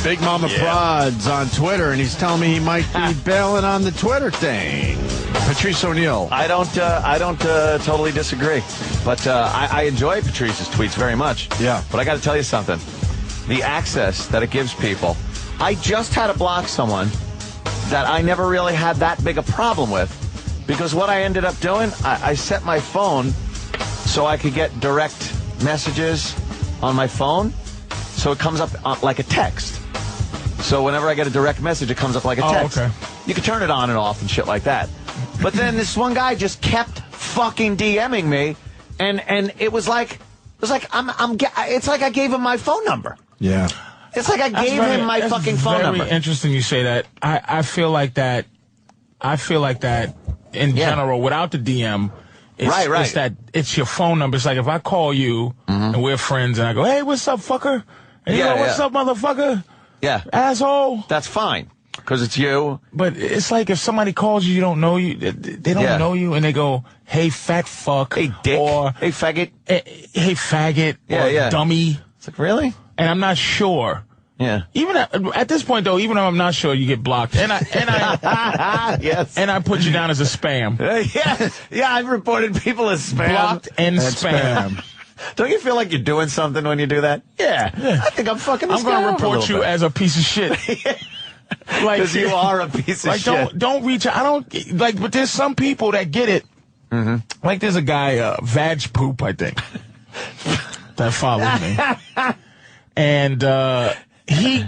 Big Mama Prods on Twitter, and he's telling me he might be bailing on the Twitter thing. Patrice O'Neal. I don't totally disagree, but I enjoy Patrice's tweets very much. Yeah. But I got to tell you something. The access that it gives people. I just had to block someone that I never really had that big a problem with, because what I ended up doing, I set my phone so I could get direct messages on my phone, so it comes up like a text. So whenever I get a direct message, it comes up like a text. Okay. You can turn it on and off and shit like that. But then this one guy just kept fucking DMing me, and it was like it's like I gave him my phone number. Yeah. It's like I gave him my fucking phone number. Very interesting you say that. I feel like that. In general, without the DM, it's that it's your phone number. It's like if I call you and we're friends, and I go, "Hey, what's up, fucker?" And you go, "What's up, motherfucker?" Yeah, asshole. That's fine because it's you. But it's like if somebody calls you, you don't know you. They don't know you, and they go, "Hey, fat fuck," "Hey, dick," or "Hey, faggot," "Hey, faggot," or "dummy." It's like, really? And I'm not sure. Yeah. Even at this point, though, even though I'm not sure, you get blocked. And I yes. And I put you down as a spam. Yeah, I've reported people as spam. Blocked and spam. Don't you feel like you're doing something when you do that? Yeah. I think I'm fucking this guy I'm going to report you as a piece of shit. Like, because you are a piece of shit. Don't reach out. I don't, like, but there's some people that get it. Mm-hmm. Like, there's a guy, Vag Poop, I think, that follows me. And, he's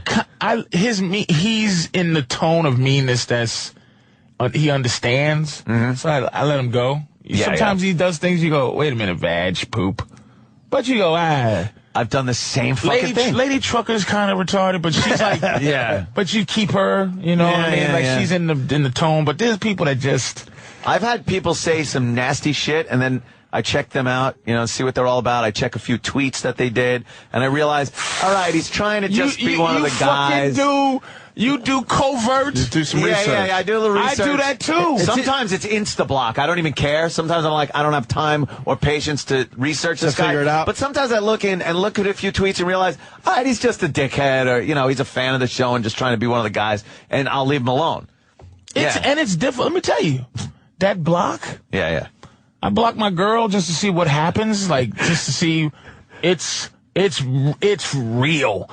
in the tone of meanness that's he understands. Mm-hmm. So I let him go. Sometimes he does things you go, wait a minute, Vag Poop. But you go, I've done the same fucking thing. Lady Trucker's kind of retarded, but she's like, but you keep her, you know what I mean? Like she's in the tone, but there's people that just. I've had people say some nasty shit, and then I check them out, see what they're all about. I check a few tweets that they did, and I realize, all right, he's trying to just be one of the guys. You do covert. Just do some research. Yeah, I do a little research. I do that too. Sometimes it's insta-block. I don't even care. Sometimes I'm like, I don't have time or patience to research this guy. Figure it out. But sometimes I look at a few tweets and realize, all right, he's just a dickhead, or, he's a fan of the show and just trying to be one of the guys, and I'll leave him alone. And it's different. Let me tell you, that block. Yeah. I block my girl just to see what happens, like just to see it's real.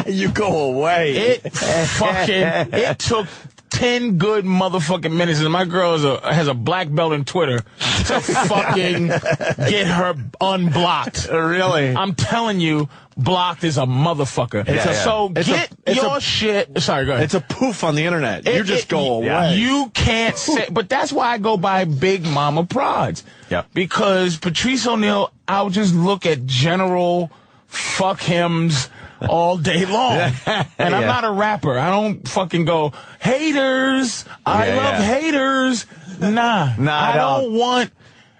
You go away. It took 10 good motherfucking minutes, and my girl has a black belt in Twitter to fucking get her unblocked. Really? I'm telling you, blocked is a motherfucker. Shit. Sorry, go ahead. It's a poof on the internet. You just go away. You can't say, but that's why I go by Big Mama Prods. Yeah. Because Patrice O'Neal, I'll just look at general fuck hims all day long. And I'm not a rapper. I don't fucking go, haters. I love haters. Nah. I don't want,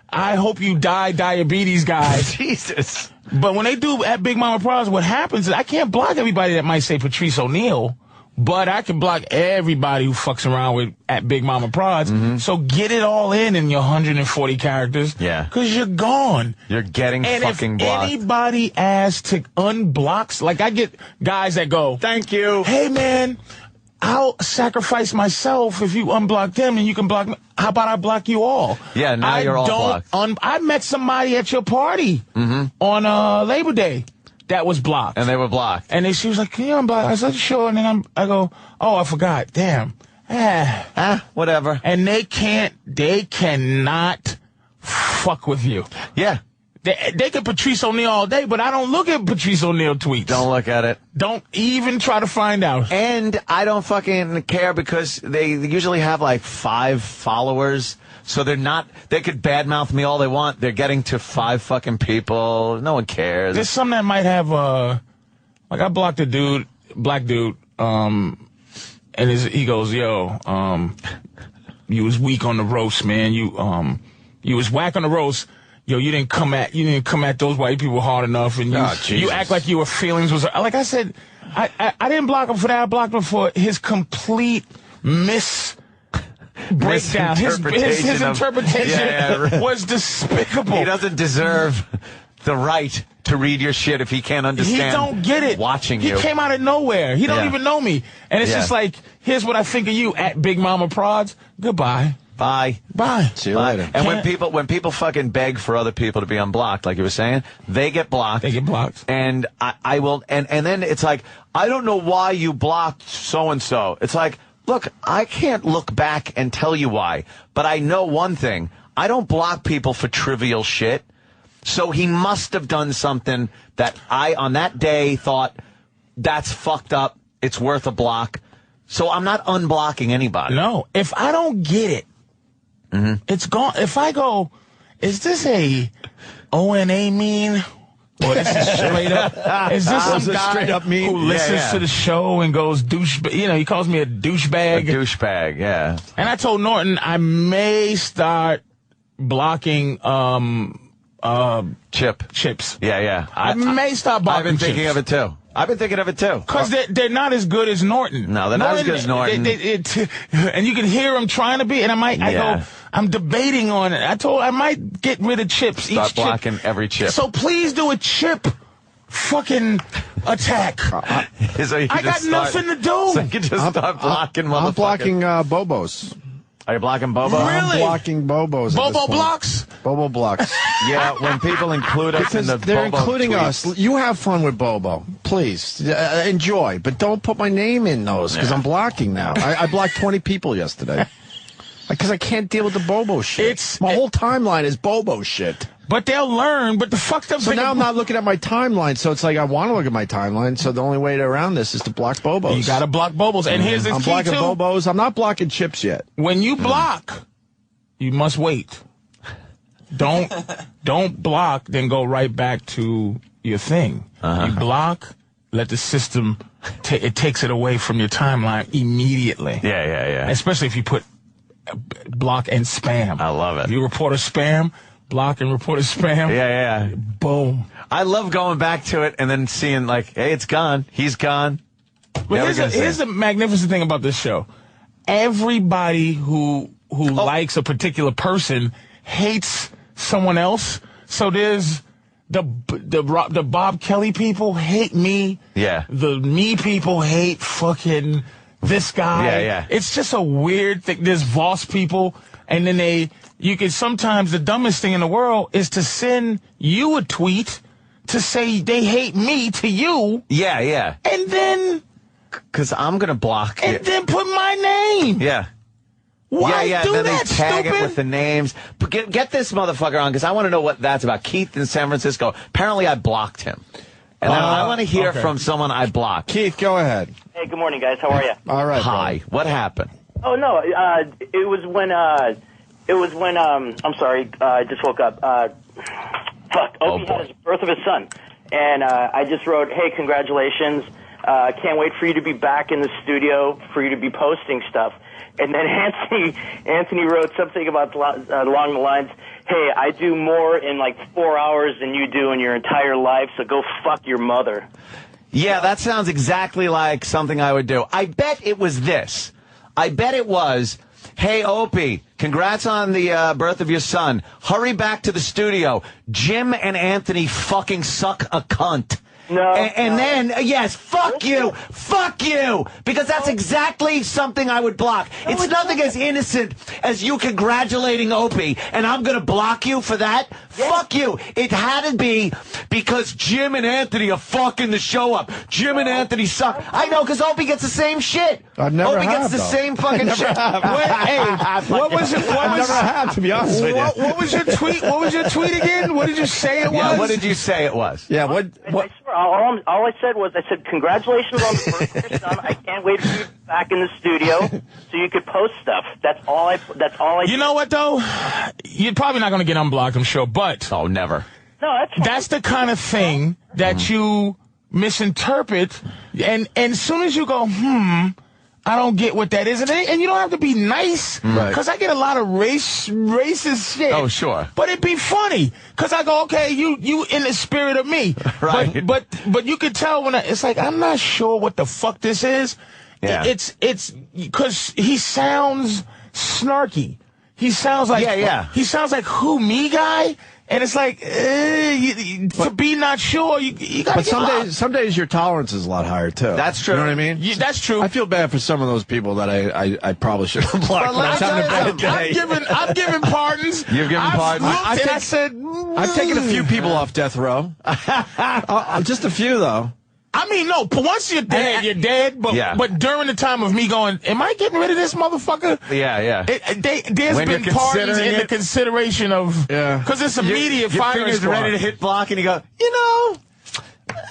I hope you die, diabetes guys. Jesus. But when they do at Big Mama Prods, what happens is I can't block everybody that might say Patrice O'Neal, but I can block everybody who fucks around with at Big Mama Prods. Mm-hmm. So get it all in your 140 characters. Yeah. Because you're gone. You're getting fucking blocked. And if anybody asks to unblock, like I get guys that go, thank you. Hey, man, I'll sacrifice myself if you unblock them and you can block me. How about I block you all? Yeah, now you're all blocked. I met somebody at your party on Labor Day that was blocked. And they were blocked. And she was like, can you unblock? I said, sure. And then I go, oh, I forgot. Damn. Whatever. And they cannot fuck with you. Yeah. They can Patrice O'Neal all day, but I don't look at Patrice O'Neal tweets. Don't look at it. Don't even try to find out. And I don't fucking care because they usually have like 5 followers. So they could badmouth me all they want. They're getting to 5 fucking people. No one cares. There's some that might have, like I blocked a black dude, and he goes, yo, you was weak on the roast, man. You was whack on the roast. Yo, you didn't come at those white people hard enough, and you act like your feelings was like I said. I didn't block him for that. I blocked him for his complete breakdown. His interpretation was despicable. He doesn't deserve the right to read your shit if he can't understand. He don't get it. Watching you. He came out of nowhere. He don't even know me. And it's just like, here's what I think of you at Big Mama Prods. Goodbye. Bye. Bye. See you later. And when people fucking beg for other people to be unblocked, like you were saying, they get blocked. They get blocked. And I will, and then it's like, I don't know why you blocked so-and-so. It's like, look, I can't look back and tell you why, but I know one thing. I don't block people for trivial shit. So he must have done something that I, on that day, thought, that's fucked up. It's worth a block. So I'm not unblocking anybody. No. If I don't get it, it's gone. If I go, is this a ONA meme? Or this is straight up? Is this some guy straight up meme? who listens to the show and goes douche? You know, he calls me a douchebag. A douchebag, yeah. And I told Norton I may start blocking chips. Yeah. I may stop blocking I've been thinking chips. of it too. I've been thinking of it too. Because they're not as good as Norton. No, they're not as good as Norton. And you can hear him trying to be. And I'm debating on it. I might get rid of chips. Start each blocking chip. every chip. So please do a chip fucking attack. So I got nothing to do. So you can just start blocking motherfuckers. I'm blocking Bobos. Are you blocking Bobo? Really? I'm blocking Bobos. Bobo blocks? Bobo blocks. Yeah, when people include us in the they're Bobo including tweets. us. You have fun with Bobo, please. Enjoy, but don't put my name in those because I'm blocking now. I blocked 20 people yesterday because I can't deal with the Bobo shit. My whole timeline is Bobo shit. But they'll learn. But the fucked up So thing. now I'm not looking at my timeline. So it's like I want to look at my timeline. So the only way around this is to block Bobos. You got to block Bobos. And here's the I'm key blocking too. Bobos. I'm not blocking chips yet. When you block, you must wait. Don't block, then go right back to your thing. You block, let the system it takes it away from your timeline immediately. Yeah. Especially if you put block and spam. I love it. If you report a spam, block and report a spam. Yeah. Boom. I love going back to it and then seeing like, hey, it's gone. He's gone. But here's the magnificent thing about this show. Everybody who likes a particular person hates someone else. So there's the Bob Kelly people hate me. Yeah. The me people hate fucking this guy. Yeah. It's just a weird thing. There's Voss people, and then you can sometimes the dumbest thing in the world is to send you a tweet to say they hate me to you. Yeah. And then Because I'm going to block and it. then put my name. Yeah. Why do then that, they tag stupid? it with the names. But get this motherfucker on, because I want to know what that's about. Keith in San Francisco. Apparently I blocked him. And I want to hear from someone I blocked. Keith, go ahead. Hey, good morning, guys. How are you? All right. Hi. brother. What happened? Oh no, it was when I'm sorry, I just woke up. Opie had his birth of his son, and I just wrote, "Hey, congratulations! Can't wait for you to be back in the studio for you to be posting stuff." And then Anthony wrote something about along the lines, "Hey, I do more in like 4 hours than you do in your entire life, so go fuck your mother." Yeah, that sounds exactly like something I would do. I bet it was this. I bet it was, hey, Opie, congrats on the birth of your son. Hurry back to the studio. Jim and Anthony fucking suck a cunt. No. And then, yes, fuck you, because that's exactly something I would block. It's nothing as innocent as you congratulating Opie, and I'm going to block you for that? Yeah. Fuck you. It had to be because Jim and Anthony are fucking the show up. Jim and Anthony suck. I know, because Opie gets the same shit. I've never Opie gets the though. same fucking shit. What was it? I've never had, to be honest with you. What was your tweet? What was your tweet again? What did you say it was? Yeah, what did you say it was? Yeah, I swear, all I said was, I said, congratulations on the birth of your son. I can't wait for you to be back in the studio so you could post stuff. That's all I You know what, though? You're probably not going to get unblocked, I'm sure, but Oh, never. No, that's fine. that's the kind of thing that you misinterpret, and as soon as you go, I don't get what that is, and you don't have to be nice, because I get a lot of racist shit. Oh, sure. But it'd be funny, because I go, okay, you in the spirit of me. Right. But you could tell when it's like, I'm not sure what the fuck this is. Yeah. It's because he sounds snarky. He sounds like Yeah. He sounds like who, me guy? And it's like, to be not sure, you got to But some days your tolerance is a lot higher, too. That's true. You know what I mean? Yeah, that's true. I feel bad for some of those people that I probably should have blocked. Well, I'm giving pardons. You've given pardons. I said, I've taken a few people off death row. Just a few, though. I mean, no, once you're dead, you're dead. But during the time of me going, am I getting rid of this motherfucker? Yeah. There's When been you're pardons in the it, consideration of, because it's immediate your firing finger's squad. ready to hit block, and you go,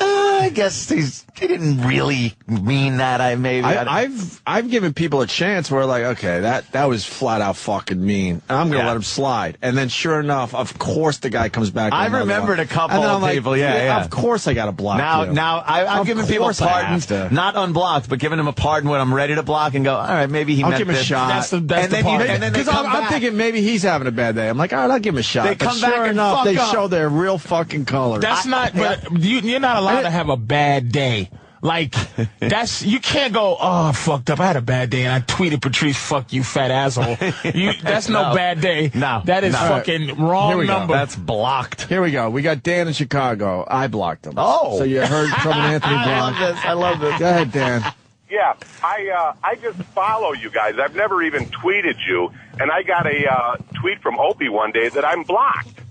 I guess he didn't really mean that. I've given people a chance where like, okay, that was flat out fucking mean, and I'm gonna let him slide. And then sure enough, of course the guy comes back. I remembered a couple of people. Yeah. Of course I got to block. Now I've given people pardons, not unblocked, but given him a pardon when I'm ready to block and go, all right, maybe he I'll meant give him a shot. That's the part. Because I'm thinking maybe he's having a bad day. I'm like, all right, I'll give him a shot. They come back sure and enough, fuck they up. show their real fucking colors. That's not, but you're not allowed to have a bad day. Like, you can't go, oh, I fucked up. I had a bad day, and I tweeted Patrice, fuck you, fat asshole. That's no bad day. No. That is fucking wrong number. That's blocked. Here we go. We got Dan in Chicago. I blocked him. Oh. So you heard from an Anthony block. I love this. Go ahead, Dan. Yeah, I just follow you guys. I've never even tweeted you, and I got a tweet from Opie one day that I'm blocked.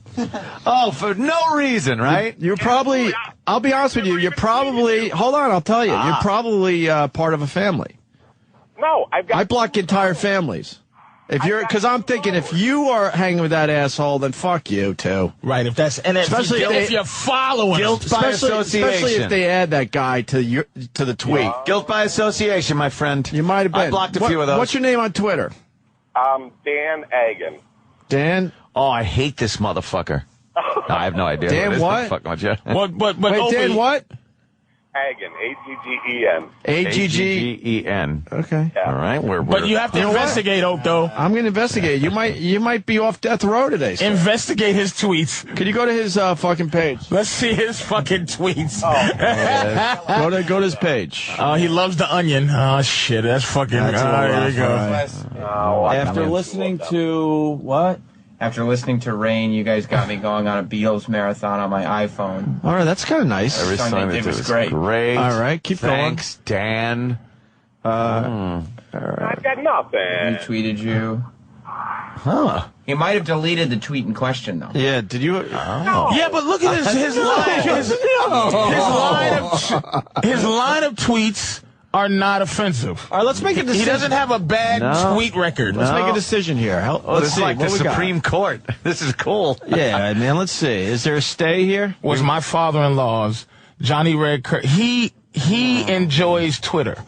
Oh, for no reason, right? You're probably, I'll be honest with you, you're probably, hold on, I'll tell you, you're probably part of a family. No, I block entire families. Because I'm thinking if you are hanging with that asshole, then fuck you too. Right, especially if you're following guilt by association. Especially if they add that guy to the tweet. Guilt by association, my friend. You might have been. I blocked a few of those. What's your name on Twitter? Dan Agan. Dan? Oh, I hate this motherfucker. No, I have no idea. Dan what? Fuck with you. But Wait, Opie, Dan what? Agan, A-G-G-E-N. A-G-G-E-N. Okay. All right. But you have to investigate, Oak, though. I'm going to investigate. You might be off death row today. Sir. Investigate his tweets. Could you go to his fucking page? Let's see his fucking tweets. Go to his page. Oh, he loves the onion. Oh, shit. That's fucking... There you go. After listening to what? After listening to Rain, you guys got me going on a Beatles marathon on my iPhone. All right, that's kind of nice. Every song It they was do is great. Great. All right, keep Thanks, Dan. I've got nothing. He tweeted you. Huh. He might have deleted the tweet in question, though. Yeah, did you? Yeah, but look at his line of tweets are not offensive. All right, let's make a decision. He doesn't have a bad tweet record. Let's make a decision here. This is like the Supreme Court. This is cool. Yeah, man, let's see. Is there a stay here? Was my father-in-law's, Johnny Red He enjoys Twitter.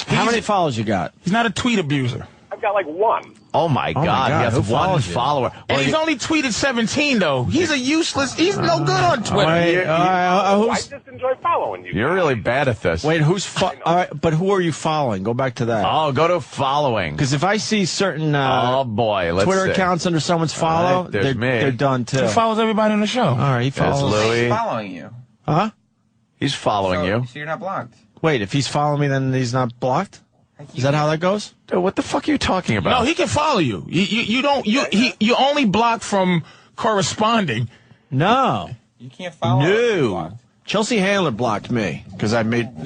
How many followers you got? He's not a tweet abuser. I've got like one. Oh, my God. He Who has one follows you? follower. And he's only tweeted 17, though. He's he's no good on Twitter. I just enjoy following you. You're really bad at this. Wait, all right, but who are you following? Go back to that. Oh, go to following. Because if I see certain oh, boy. Let's Twitter see. accounts under someone's follow, Right, there's me. they're done, too. He follows everybody on the show. All right, he There's follows. Louis. He's following you. Huh? He's following you. So you're not blocked. Wait, if he's following me, then he's not blocked? Is that how that goes? Dude, what the fuck are you talking about? No, he can follow you. You only block from corresponding. No. You can't follow. No. Chelsea Handler blocked me because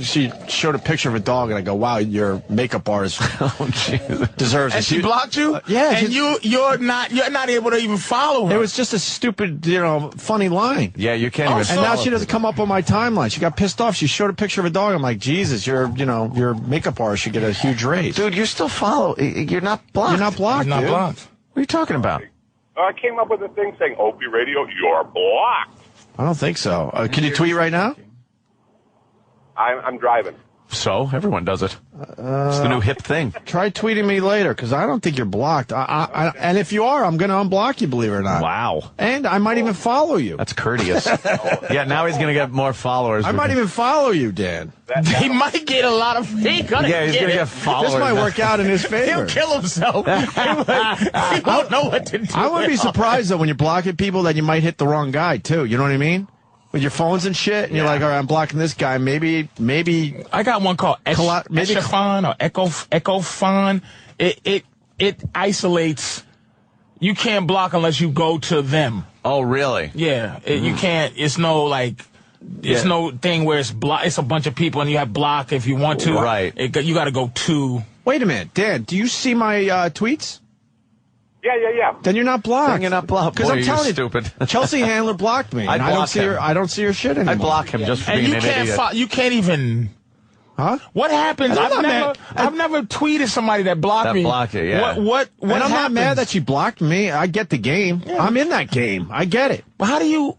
she showed a picture of a dog and I go, wow, your makeup artist deserves it. And she blocked you? Yeah. And you're not able to even follow her. It was just a stupid, funny line. Yeah, you can't even. And now she doesn't come up on my timeline. She got pissed off. She showed a picture of a dog. I'm like, Jesus, your makeup artist should get a huge raise. Dude, you're still You're not blocked. You're not blocked, He's not dude. blocked. What are you talking about? I came up with a thing saying, Opie Radio, you're blocked. I don't think so. Can you tweet right now? I'm driving. So, everyone does it. It's the new hip thing. Try tweeting me later, because I don't think you're blocked. And if you are, I'm going to unblock you, believe it or not. Wow. And I might even follow you. That's courteous. Yeah, now he's going to get more followers. I might even follow you, Dan. He might get a lot of... He's going to get followers. This might work out in his favor. He'll kill himself. He won't know what to do. I wouldn't be surprised, though, when you're blocking people that you might hit the wrong guy, too. You know what I mean? With your phones and shit, and you're like, all right, I'm blocking this guy. Maybe. I got one called Echofon or Echofon. It isolates. You can't block unless you go to them. Oh, really? Yeah, you can't. It's no like. It's no thing where it's a bunch of people and you have block if you want to. Right. You got to go to. Wait a minute, Dan. Do you see my tweets? Yeah. Then you're not blocked. Then you're not blocked. Because Boy, I'm telling you, stupid. Chelsea Handler blocked me. And I don't see her shit anymore. I block him just for And being you an can't. idiot. You can't even. Huh? What happens? I've never tweeted somebody that blocked me. That blocked you, yeah. What And I'm not happens? mad that she blocked me. I get the game. Yeah. I'm in that game. I get it. But how do you?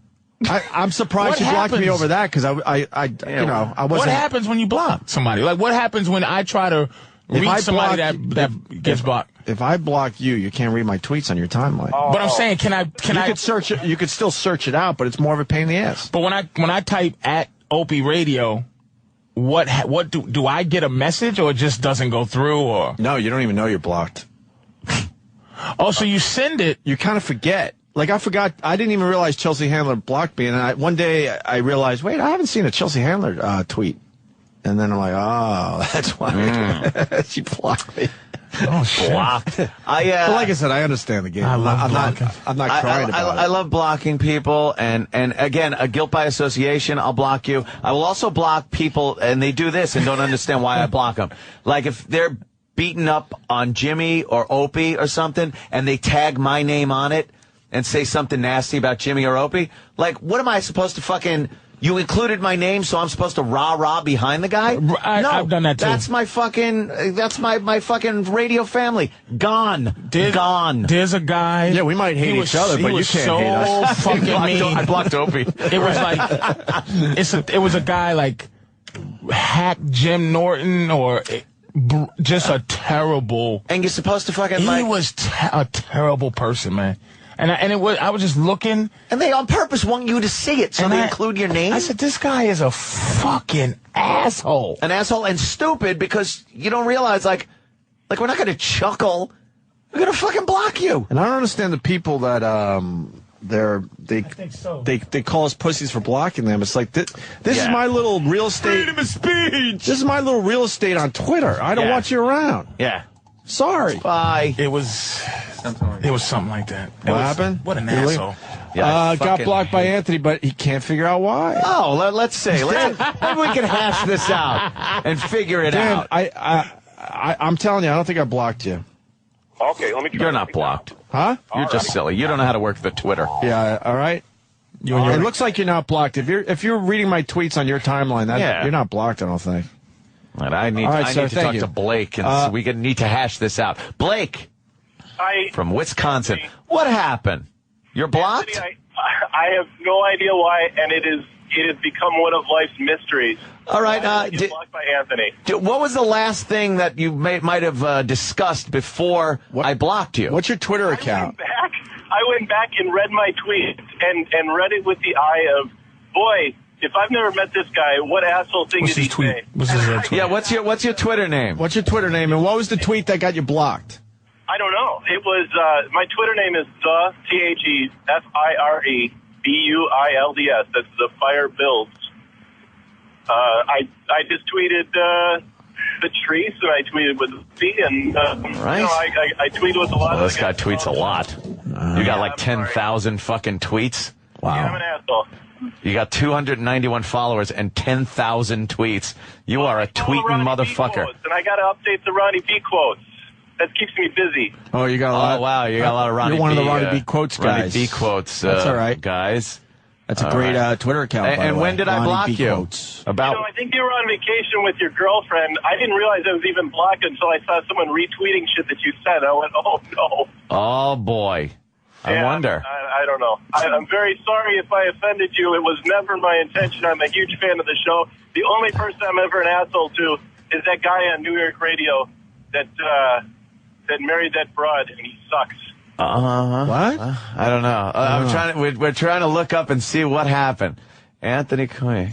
I'm surprised What she blocked me happens? over that because I wasn't. What happens when you block somebody? Like what happens when I try to reach somebody that gets blocked? If I block you, you can't read my tweets on your timeline. But I'm saying, can I? Could search it. You could still search it out, but it's more of a pain in the ass. But when I type at Opie Radio, what do I get a message or it just doesn't go through or? No, you don't even know you're blocked. Oh, so you send it. You kind of forget. Like I forgot. I didn't even realize Chelsea Handler blocked me, and one day I realized, wait, I haven't seen a Chelsea Handler tweet. And then I'm like, oh, that's why she blocked me. Oh, shit. Blocked. But like I said, I understand the game. I love blocking. I'm not crying about it. I love blocking people, and again, a guilt by association, I'll block you. I will also block people, and they do this and don't understand why I block them. Like if they're beating up on Jimmy or Opie or something, and they tag my name on it and say something nasty about Jimmy or Opie, like, what am I supposed to fucking... You included my name, so I'm supposed to rah-rah behind the guy? No, I've done that too. That's my fucking radio family. Gone. Gone. There's a guy. Yeah, we might hate each other, but you can't hate us. So fucking mean. I blocked Opie. It was like, it was a guy like Hack Jim Norton or just a terrible. And you're supposed to fucking He was a terrible person, man. I was just looking. And they on purpose want you to see it, so they include your name? I said, this guy is a fucking asshole. An asshole and stupid because you don't realize, like we're not going to chuckle. We're going to fucking block you. And I don't understand the people that, they call us pussies for blocking them. It's like, this is my little real estate. Freedom of speech. This is my little real estate on Twitter. I don't want you around. Yeah. Sorry. Bye. It was something like that. What happened? What an asshole. Yeah, got blocked by Anthony, but he can't figure out why. Oh, let's see. Maybe we can hash this out and figure it out. I'm telling you, I don't think I blocked you. Okay, let me try. You're not blocked. Huh? You're just silly. You don't know how to work the Twitter. Yeah, all right. It looks like you're not blocked. If you're reading my tweets on your timeline, you're not blocked, I don't think. And I need to talk to Blake, and so we need to hash this out. Blake from Wisconsin. What happened? You're blocked? Anthony, I have no idea why, and it has become one of life's mysteries. All right. Blocked by Anthony. What was the last thing that you might have discussed before I blocked you? What's your Twitter account? I went back and read my tweet and read it with the eye of, boy, if I've never met this guy, what asshole thing did he say? What's his tweet? Yeah, what's your Twitter name? What's your Twitter name, and what was the tweet that got you blocked? I don't know. It was, my Twitter name is TheFireBuilds. That's the Fire Builds. I just tweeted Patrice, and I tweeted with Opie, and I tweet with a lot. This guy tweets a lot. You got like 10,000 fucking tweets. Wow. Yeah, I'm an asshole. You got 291 followers and 10,000 tweets. You are a tweeting motherfucker. And I got to update the Ronnie B quotes. That keeps me busy. Oh, you got a lot. Oh, wow. You got a lot of Ronnie B. You're one of the Ronnie B quotes guys. Ronnie B quotes. That's all right. Guys. That's a great Twitter account, by And the way. when did I block Ronnie B you? Quotes. About. I think you were on vacation with your girlfriend. I didn't realize I was even blocked until I saw someone retweeting shit that you said. I went, oh, no. Oh, boy. I wonder. I don't know. I'm very sorry if I offended you. It was never my intention. I'm a huge fan of the show. The only person I'm ever an asshole to is that guy on New York radio that married that broad, and he sucks. What? I don't know. We're trying to look up and see what happened. Anthony Quinn.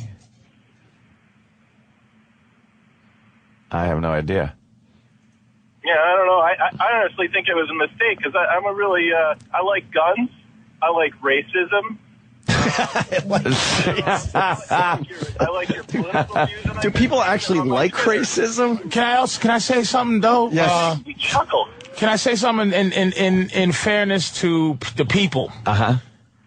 I have no idea. Yeah, I don't know. I honestly think it was a mistake because I'm a really I like guns. I like racism. I like your political views. Do people actually like racism? Can I say something though? Yes. We chuckle. Can I say something in fairness to the people?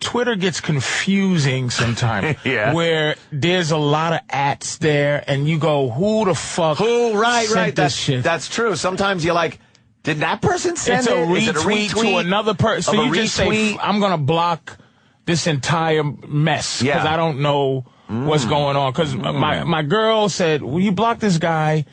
Twitter gets confusing sometimes. Yeah. Where there's a lot of ats there, and you go, who the fuck? Right. This shit? That's true. Sometimes you're like, did that person send It's a it? Is it retweet to another person. So you just say, I'm going to block this entire mess because I don't know what's going on. Because my girl said, well, you blocked this guy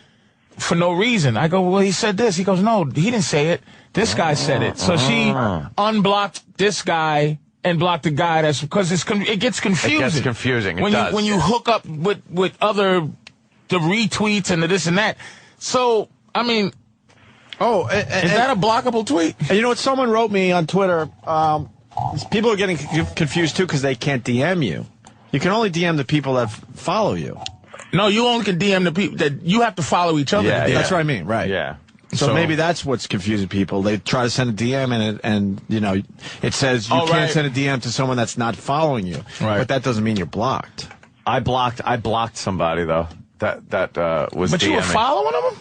for no reason. I go, well, he said this. He goes, no, he didn't say it. This guy said it. So she unblocked this guy and blocked the guy. That's because it gets confusing. It gets confusing. When you hook up with the retweets and the this and that. So, I mean... Oh, is that a blockable tweet? And you know what? Someone wrote me on Twitter. People are getting confused, too, because they can't DM you. You can only DM the people that follow you. No, you only can DM the people that you have to follow each other. Yeah, that's what I mean, right. Yeah. So maybe that's what's confusing people. They try to send a DM and you know, it says you can't send a DM to someone that's not following you. Right. But that doesn't mean you're blocked. I blocked somebody, though, that was But DMing. you were following them?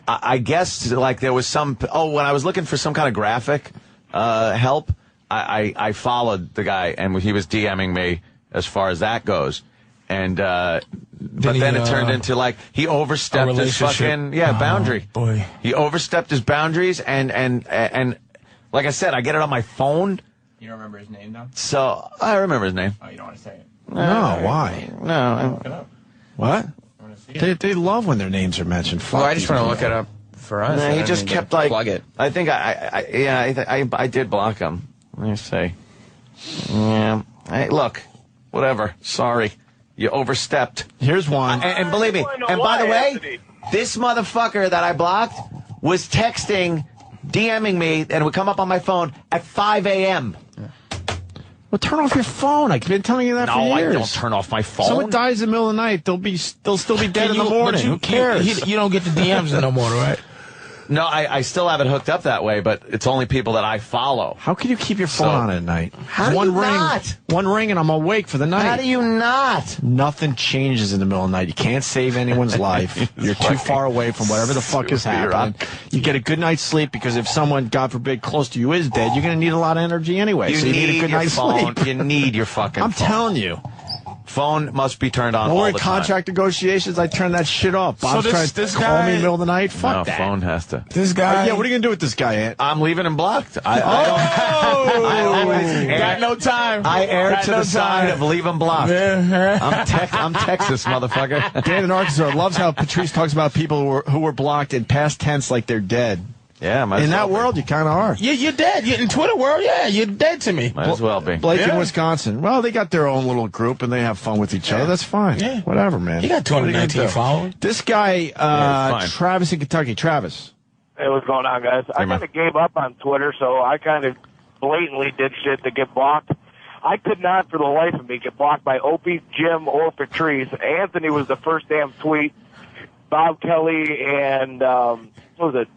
I guess, like, there was some... Oh, when I was looking for some kind of graphic help, I followed the guy, and he was DMing me as far as that goes. And but then it turned into, like, he overstepped his fucking boundary. Boy. He overstepped his boundaries, and like I said, I get it on my phone. You don't remember his name, though? So, I remember his name. Oh, you don't want to say it? No, why? No. Look it up. What? They love when their names are mentioned. Well, I just want to look it up for us. No, he just kept, like... Plug it. I think I did block him. Let me see. Yeah. Hey, look. Whatever. Sorry. You overstepped. Here's one. And believe me, and by the way, this motherfucker that I blocked was texting, DMing me, and it would come up on my phone at 5 a.m. Well, turn off your phone. I've been telling you that for years. No, I don't turn off my phone. Someone dies in the middle of the night, they'll still be dead in the morning. Who cares? You don't get the DMs no more, right? No, I still have it hooked up that way, but it's only people that I follow. How can you keep your phone on at night? How do you not? One ring and I'm awake for the night. How do you not? Nothing changes in the middle of the night. You can't save anyone's life. You're too far away from whatever the fuck is happening. You get a good night's sleep because if someone, God forbid, close to you is dead, you're going to need a lot of energy anyway. So you need a good night's sleep. You need your fucking I'm phone. telling you. Phone must be turned on all Or the in contract negotiations, I turn that shit off. Bob's trying to call me in the middle of the night. Fuck that. Phone has to. This guy. Yeah, what are you going to do with this guy, Ant? I'm leaving him blocked. I always got no time. I err to the side of leave him blocked. I'm Texas, motherfucker. Dan in Arkansas loves how Patrice talks about people who were blocked in past tense like they're dead. Yeah, in that world, you kind of are. Yeah, you're dead. In Twitter world, yeah, you're dead to me. Might as well be. Blake in Wisconsin. Well, they got their own little group and they have fun with each other. That's fine. Yeah. Whatever, man. You got 219 followers. This guy, Travis in Kentucky. Travis. Hey, what's going on, guys? I kind of gave up on Twitter, so I kind of blatantly did shit to get blocked. I could not, for the life of me, get blocked by Opie, Jim, or Patrice. Anthony was the first damn tweet. Bob Kelly and, what was it,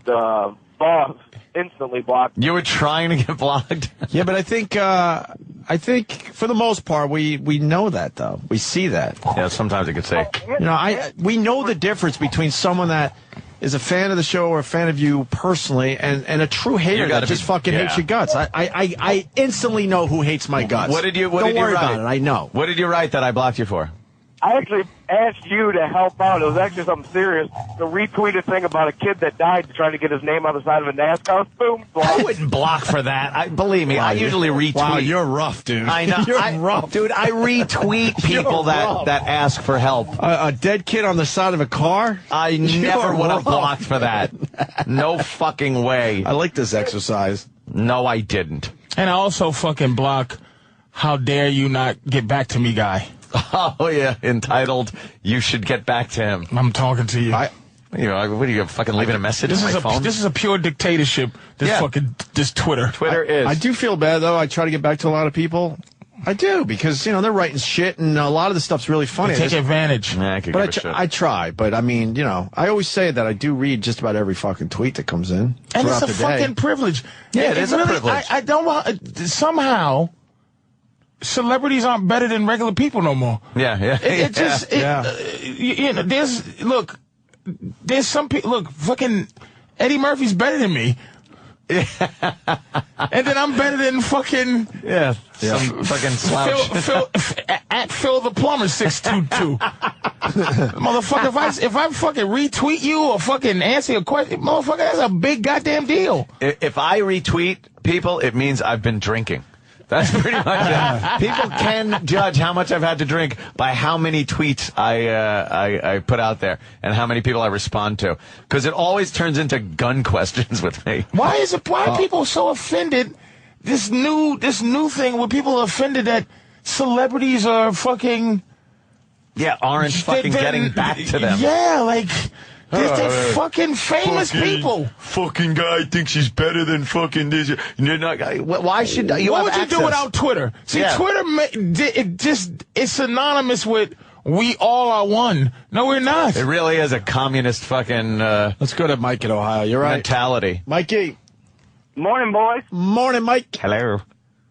Bob instantly blocked. You were trying to get blocked? Yeah, but I think for the most part we know that though. We see that. Yeah, sometimes it could say. You know, we know the difference between someone that is a fan of the show or a fan of you personally and a true hater that just fucking hates your guts. I instantly know who hates my guts. What did you Don't worry write? about it. I know. What did you write that I blocked you for? I actually asked you to help out. It was actually something serious. The retweeted thing about a kid that died trying to get his name on the side of a NASCAR. Boom. I wouldn't block for that. Believe me, I usually retweet. Wow, you're rough, dude. I know. You're rough. Dude, I retweet people that ask for help. A dead kid on the side of a car? I never would have blocked for that. No fucking way. I like this exercise. No, I didn't. And I also fucking block, how dare you not get back to me, guy. Oh, yeah, entitled, you should get back to him. I'm talking to you. What are you, fucking leaving a message on my phone? This is a pure dictatorship, this Twitter. Twitter is. I do feel bad, though. I try to get back to a lot of people. I do, because, they're writing shit, and a lot of the stuff's really funny. They take advantage. Yeah, I try, but, I mean, I always say that I do read just about every fucking tweet that comes in. And it's a fucking privilege. Yeah, it is a privilege. I don't want, somehow... celebrities aren't better than regular people no more. Yeah. There's some people, fucking Eddie Murphy's better than me. And then I'm better than fucking some fucking slouch. Phil the plumber 622. Motherfucker, if I fucking retweet you or fucking answer a question, motherfucker, that's a big goddamn deal. If I retweet people, it means I've been drinking. That's pretty much it. People can judge how much I've had to drink by how many tweets I put out there and how many people I respond to. Because it always turns into gun questions with me. Why are people so offended? This new thing where people are offended that celebrities are fucking aren't fucking getting back to them. Yeah, like they're fucking famous people. Fucking guy thinks he's better than fucking this. You're not. Why should you? What have would you access? do without Twitter? See, Twitter, it's synonymous with we all are one. No, we're not. It really is a communist fucking. Let's go to Mike in Ohio. You're right. Mentality. Mikey. Morning, boys. Morning, Mike. Hello.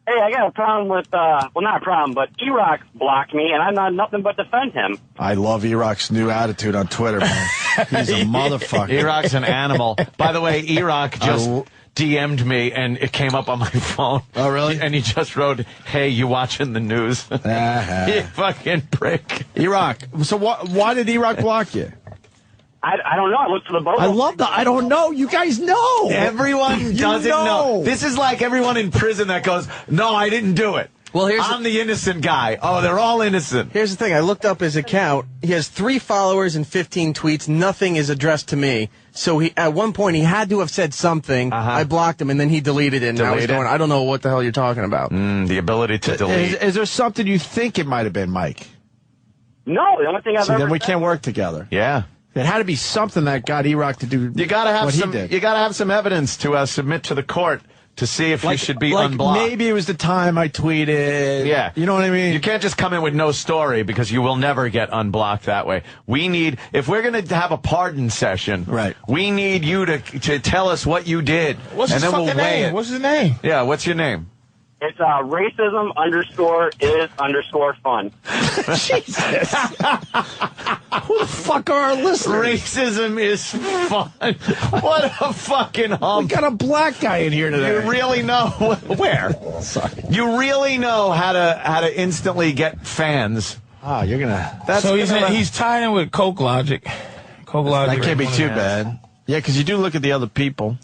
Hey, I got a problem with, well, not a problem, but E-Rock blocked me, and I've done nothing but defend him. I love E-Rock's new attitude on Twitter, man. He's a motherfucker. E-Rock's an animal. By the way, E-Rock just DM'd me, and it came up on my phone. Oh, really? And he just wrote, "Hey, you watching the news?" You fucking prick. E-Rock. So why did E-Rock block you? I don't know. I looked for the boat. I love that. I don't know. You guys know. Everyone doesn't know. This is like everyone in prison that goes, "No, I didn't do it. Well, I'm the innocent guy." Oh, they're all innocent. Here's the thing. I looked up his account. He has 3 followers and 15 tweets. Nothing is addressed to me. So at one point, he had to have said something. I blocked him, and then he deleted it. And I was going, I don't know what the hell you're talking about. The ability to delete. Is there something you think it might have been, Mike? No, the only thing I've ever then we said. can't work together. Yeah. It had to be something that got E-Rock to do. You gotta have what some. he did. You gotta have some evidence to submit to the court to see if you should be unblocked. Maybe it was the time I tweeted. Yeah. You know what I mean? You can't just come in with no story because you will never get unblocked that way. We need, if we're going to have a pardon session, right, we need you to tell us what you did. What's his fucking name? What's his name? Yeah, what's your name? It's racism_is_fun. Jesus. Who the fuck are our listeners? Racism is fun. What a fucking hump. We got a black guy in here today. You really know where? Sorry. You really know how to instantly get fans. Oh, you're gonna. So he's tied in with Coke Logic. Coke Logic. That can't be too bad. Yeah, because you do look at the other people.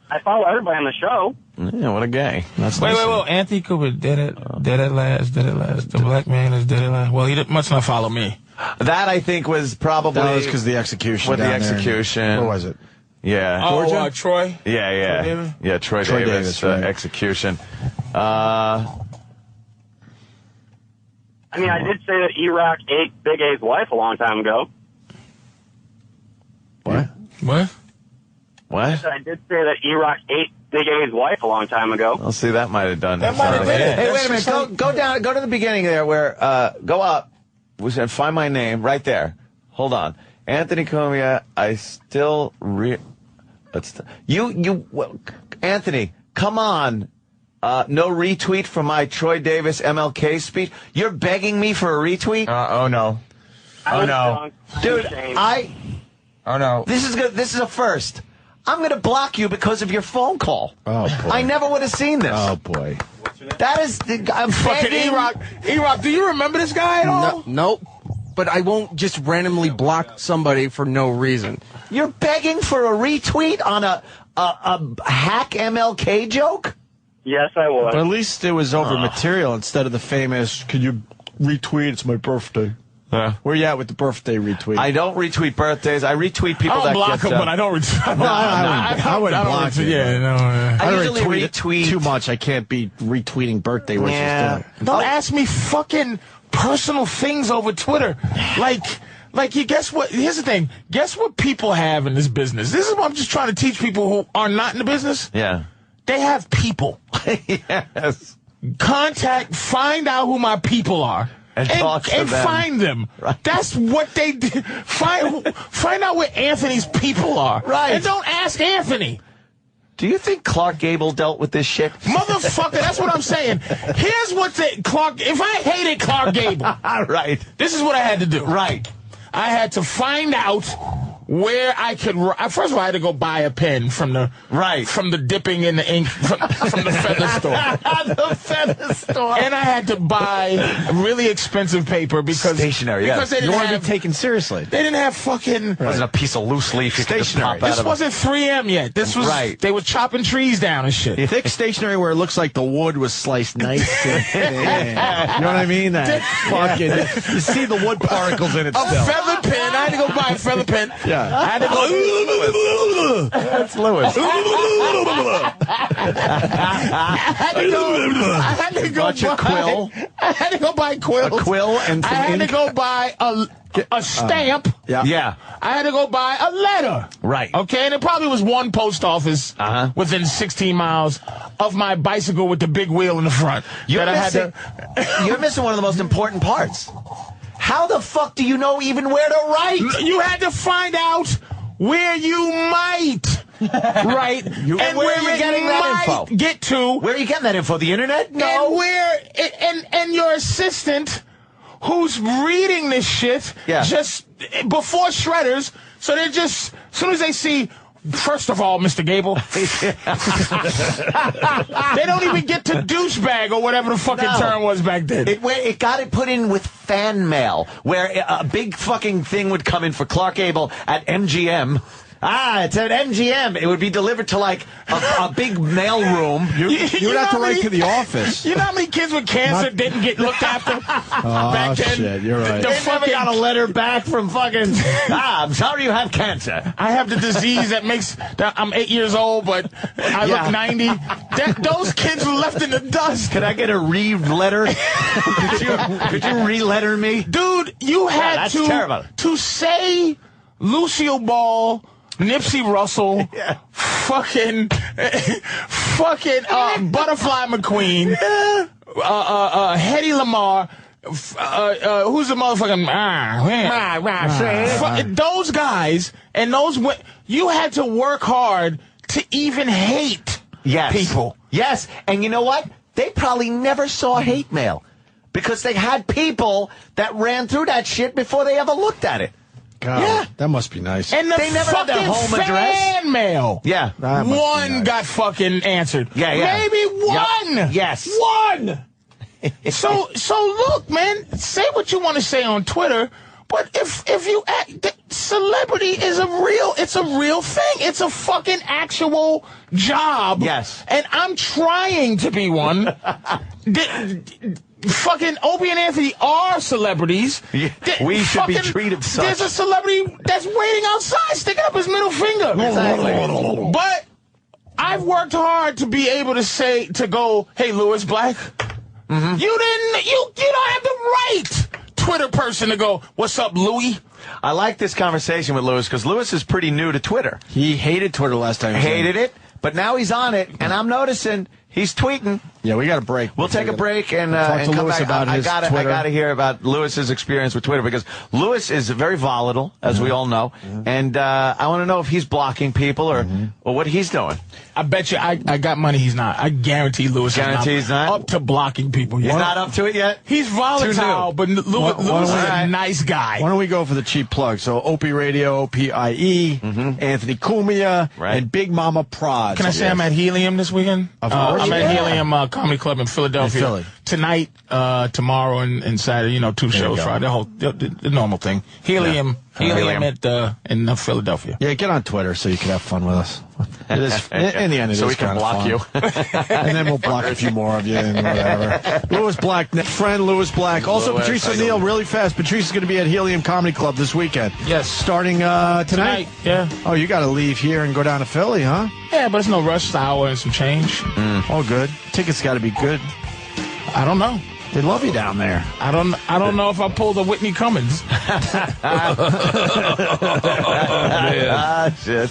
I follow everybody on the show. Yeah, what a gay. Wait. Anthony Cooper dead at last. The black man is dead at last. Well, he must not follow me. That, I think, was probably... That was because the execution. With the execution. Where was it? Yeah. Oh, Troy? Yeah. Yeah, Troy Davis right. Execution. I mean, I did say that E-Rock ate Big A's wife a long time ago. What? What? I did say that E-Rock ate Big A's wife a long time ago. I'll see, that might have done that. Might have been it. Hey, wait a minute. Go down. Go to the beginning there where, go up. We said, find my name right there. Hold on. Anthony Comia, I still Anthony, come on. No retweet for my Troy Davis MLK speech. You're begging me for a retweet? Oh no. Oh no. Dude, Oh no. This is a first. I'm going to block you because of your phone call. Oh, boy. I never would have seen this. Oh, boy. That is... I'm fucking E-Rock. E-Rock, do you remember this guy at all? Nope. But I won't just randomly block somebody for no reason. You're begging for a retweet on a hack MLK joke? Yes, I was. But at least it was over material instead of the famous, could you retweet, it's my birthday. Where you at with the birthday retweet? I don't retweet birthdays. I retweet people that block get them, but I don't retweet. I wouldn't block him. Yeah, no. I usually retweet too much. I can't be retweeting birthday wishes. Don't ask me fucking personal things over Twitter. Like you guess what? Here's the thing. Guess what people have in this business? This is what I'm just trying to teach people who are not in the business. Yeah. They have people. Yes. Find out who my people are. And find them. Right. That's what they do. Find out where Anthony's people are. Right. And don't ask Anthony. Do you think Clark Gable dealt with this shit? Motherfucker, that's what I'm saying. Here's what if I hated Clark Gable. Right. This is what I had to do. Right. I had to find out where I could. First of all, I had to go buy a pen from the dipping in the ink from the feather store. The feather store. And I had to buy really expensive paper because stationery. Because they you didn't want to have be taken seriously. They didn't have fucking. It wasn't a piece of loose leaf. Stationery. This wasn't 3M yet. This was They were chopping trees down and shit. Thick stationery where it looks like the wood was sliced nice and thin. You know what I mean? That fucking. You see the wood particles in it. A feather pen. I had to go buy a feather pen. Yeah. I had to go. That's Lewis. I had to go buy quill. I had to go buy quills. A quill and some I had ink. to go buy a stamp. Yeah. I had to go buy a letter. Right. Okay, and it probably was one post office within 16 miles of my bicycle with the big wheel in the front. You're missing one of the most important parts. How the fuck do you know even where to write? You had to find out where you might write. And where are you getting that info? Get to. Where are you getting that info? The internet? No. And where and your assistant who's reading this shit just before shredders, so they're just as soon as they see. First of all, Mr. Gable, they don't even get to douchebag or whatever the fucking term was back then. It got it put in with fan mail, where a big fucking thing would come in for Clark Gable at MGM. It's at MGM. It would be delivered to like a big mail room. You would have to write to the office. You know how many kids with cancer didn't get looked after back then? Shit, you're right. They never got a letter back from fucking, I'm sorry you have cancer. I have the disease that makes, I'm 8 years old, but I look 90. Those kids were left in the dust. Could I get a re-letter? could you re-letter me? Dude, you had to say Lucille Ball, Nipsey Russell, fucking Butterfly McQueen, Hedy Lamar, who's the motherfucking those guys and those you had to work hard to even hate people. Yes, and you know what? They probably never saw hate mail because they had people that ran through that shit before they ever looked at it. God, that must be nice. And they never had their home address. Mail. Yeah. One got fucking answered. Yeah. Maybe one. Yep. Yes. One. So look, man, say what you want to say on Twitter, but if you celebrity is a real thing. It's a fucking actual job. Yes. And I'm trying to be one. Fucking Opie and Anthony are celebrities. Yeah, we should be treated such. There's a celebrity that's waiting outside, sticking up his middle finger. Exactly. But I've worked hard to be able to go, hey, Lewis Black, you don't have the right Twitter person to go, what's up, Louie? I like this conversation with Lewis because Lewis is pretty new to Twitter. He hated Twitter last time. Hated it, but now he's on it, and I'm noticing he's tweeting. Yeah, we got a break. We'll take a break and talk to come Lewis back. about his Twitter. I got to hear about Lewis's experience with Twitter because Lewis is very volatile, as we all know, and I want to know if he's blocking people or what he's doing. I bet you I got money he's not. I guarantee Lewis is not up to blocking people yet. He's not up to it yet? He's volatile, but Lewis is a nice guy. Why don't we go for the cheap plug? So Opie Radio, OPIE, Anthony Cumia, and Big Mama Prod. Can I say I'm at Helium this weekend? Of course. I'm at Helium Comedy Club in Philadelphia. Philly. Tonight, tomorrow, and Saturday. 2 shows Friday. The normal thing. Helium at in Philadelphia. Yeah, get on Twitter so you can have fun with us. It is, in the end, it so is we can block fun. you. And then we'll block a few more of you and whatever. Lewis Black, friend Lewis Black. Also, Lewis, Patrice O'Neill, really fast. Patrice is going to be at Helium Comedy Club this weekend. Yes. Starting tonight? Yeah. Oh, you got to leave here and go down to Philly, huh? Yeah, but it's no rush, hour and some change. All good. Tickets got to be good. I don't know. They love you down there. I don't know if I pulled a Whitney Cummings. Shit.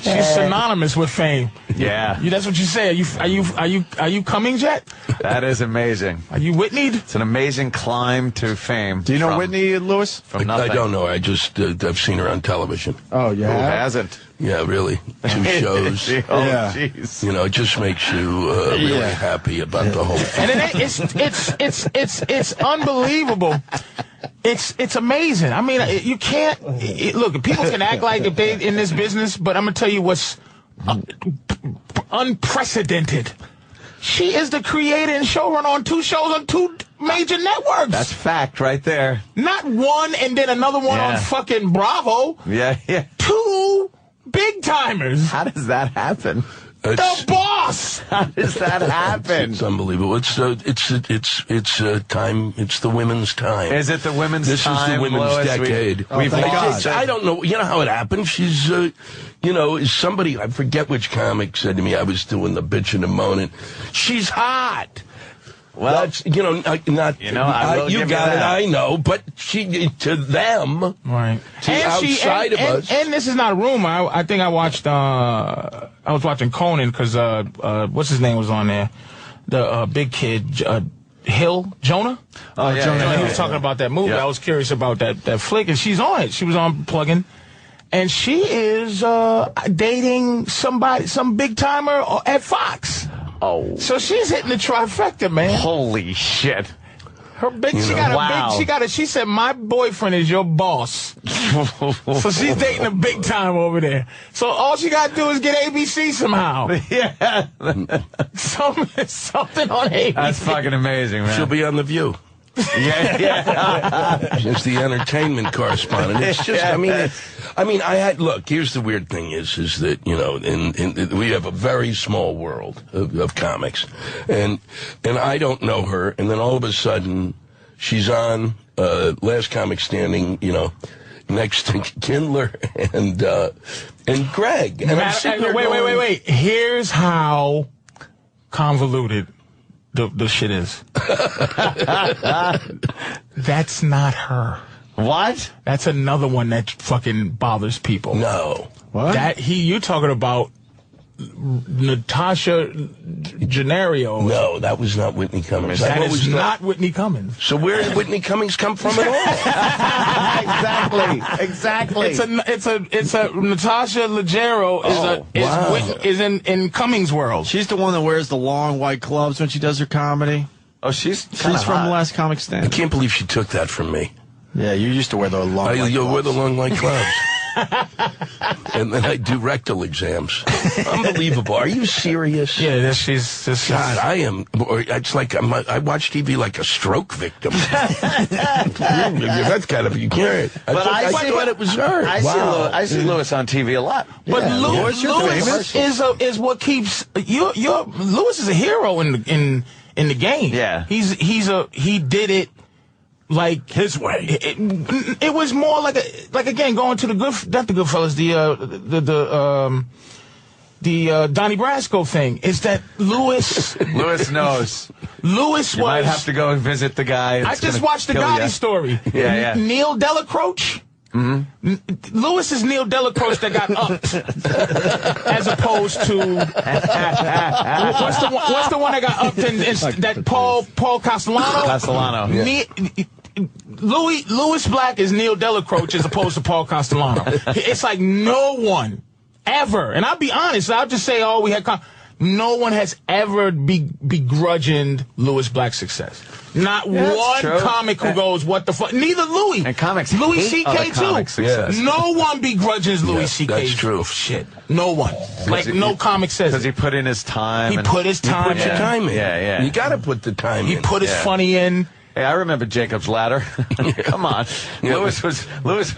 She's synonymous with fame. Yeah. That's what you say. Are you Cummings yet? That is amazing. Are you Whitneyed? It's an amazing climb to fame. Do you know Whitney, Lewis? From nothing. I don't know. I just I've seen her on television. Oh, yeah. Who hasn't? Yeah, really. 2 shows. Oh, jeez. It just makes you really happy about the whole thing. And it's unbelievable. It's amazing. I mean, you can't look. People can act like if they in this business, but I'm gonna tell you what's unprecedented. She is the creator and showrunner on 2 shows on 2 major networks. That's fact right there. Not one and then another one on fucking Bravo. Yeah. 2 big timers. How does that happen? The boss. How does that happen? It's unbelievable. It's time. It's the women's time. Is it the women's this time? This is the women's Lois, decade. We've lost. I don't know. You know how it happened? She's, somebody, I forget which comic said to me, I was doing the bitching and moaning. She's hot. Well, that's, you got it, I know, but she, to them, right, to outside of us. And this is not a rumor. I think I watched, I was watching Conan because, what's his name was on there? The big kid, Jonah? Oh, yeah. Jonah. He was talking about that movie. Yeah. I was curious about that flick, and she's on it. She was on Plugin. And she is dating some big timer at Fox. Oh. So she's hitting the trifecta, man. Holy shit. Her big, she said, my boyfriend is your boss. So she's dating a big time over there. So all she got to do is get ABC somehow. Yeah. Something on ABC. That's fucking amazing, man. She'll be on The View. Yeah. She's the entertainment correspondent. It's just, look, here's the weird thing is that, we have a very small world of comics. And I don't know her. And then all of a sudden, she's on Last Comic Standing, next to Kindler and Greg. And wait. Here's how convoluted the shit is. That's not her. What? That's another one that fucking bothers people. No. What? You're talking about Natasha Gennaro. No, that was not Whitney Cummings. That is not Whitney Cummings. So where did Whitney Cummings come from at all? Exactly. It's a Natasha Leggero is in Cummings' world. She's the one that wears the long white gloves when she does her comedy. Oh, she's from Last Comic Standing. I can't believe she took that from me. Yeah, you used to wear the long white gloves. You wear the long white gloves. And then I do rectal exams. Unbelievable. Are you serious? Yeah, she's God, I am. It's like I watch TV like a stroke victim. That's kind of, you can't. I thought it was her. I see Lewis on TV a lot. But Lewis is what keeps Lewis is a hero in the game. Yeah, he did it. Like his way. It was more like again going to not the Goodfellas, the Donnie Brasco thing. Is that Lewis knows. Lewis you might have to go and visit the guy. I just watched the Gotti story. Yeah. Neil Delacroce. Mm-hmm. Lewis is Neil Delacroce that got upped, as opposed to what's the one that got upped in that Paul Castellano. Castellano. Yeah. Lewis Black is Neil Delacroce as opposed to Paul Castellano. It's like no one ever, and I'll be honest. I'll just say, we had. No one has ever begrudged Lewis Black's success. Not one comic who goes, what the fuck? Neither Louis. And comics Louis C.K. too. Yes. No one begrudges Louis C.K. That's true. Shit. No one. No comic says because he put in his time. He put his time in. You put your time in. Yeah. You got to put the time in. He put his funny in. Hey, I remember Jacob's Ladder. Come on. Lewis was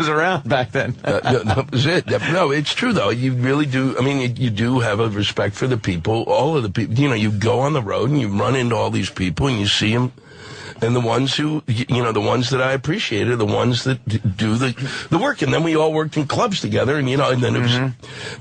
around back then. That was it. No, it's true, though. You really do. I mean, you do have a respect for the people, all of the people. You go on the road and you run into all these people and you see them. And the ones who, the ones that I appreciate are the ones that do the work. And then we all worked in clubs together and, and then it was,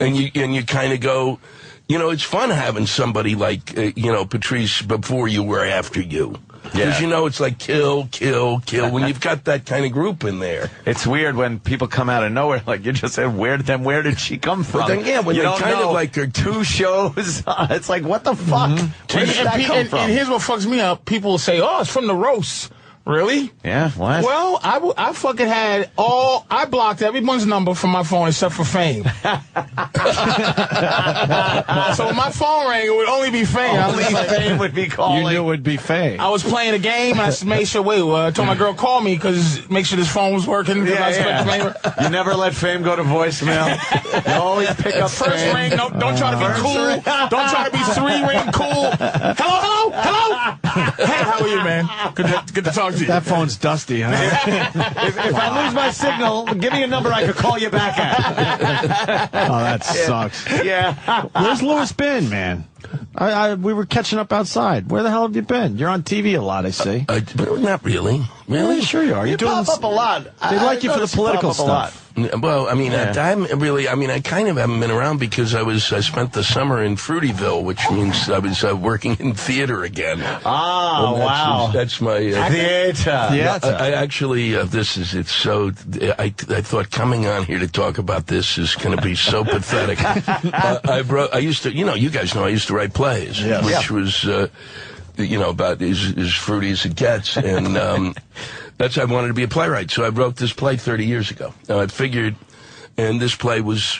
and you kind of go, it's fun having somebody like, Patrice before you or after you. Because it's like kill when you've got that kind of group in there. It's weird when people come out of nowhere, like you just said, where did she come from? But then, when you they don't kind know. of like are 2 shows, it's like, what the fuck? Where did that come from? And here's what fucks me up. People will say, it's from the roast. Really? Yeah, what? Well, I fucking had I blocked everyone's number from my phone except for Fame. So when my phone rang, it would only be Fame. Only Fame would be calling. You knew it would be Fame. I was playing a game, and I made sure, I told my girl, call me, because make sure this phone was working. You never let Fame go to voicemail. You always pick up first Fame. ring. Don't try to be cool. Don't try to be 3-ring cool. Hello. Hey, how are you, man? Good to talk to you. That phone's dusty, huh? If I lose my signal, give me a number I could call you back at. Oh, that sucks. Yeah. Where's Lewis been, man? We were catching up outside. Where the hell have you been? You're on TV a lot, I see. Not really. Really? Yeah, sure you are. You pop up a lot. They like you for the political stuff. Well, I mean, I kind of haven't been around because I spent the summer in Fruityville, which means I was working in theater again. Ah, wow. That's my theater. I actually, I thought coming on here to talk about this is going to be so pathetic. I used to, you guys know I used to write plays, which was, about as fruity as it gets, and I wanted to be a playwright, so I wrote this play 30 years ago. Now, I figured, and this play was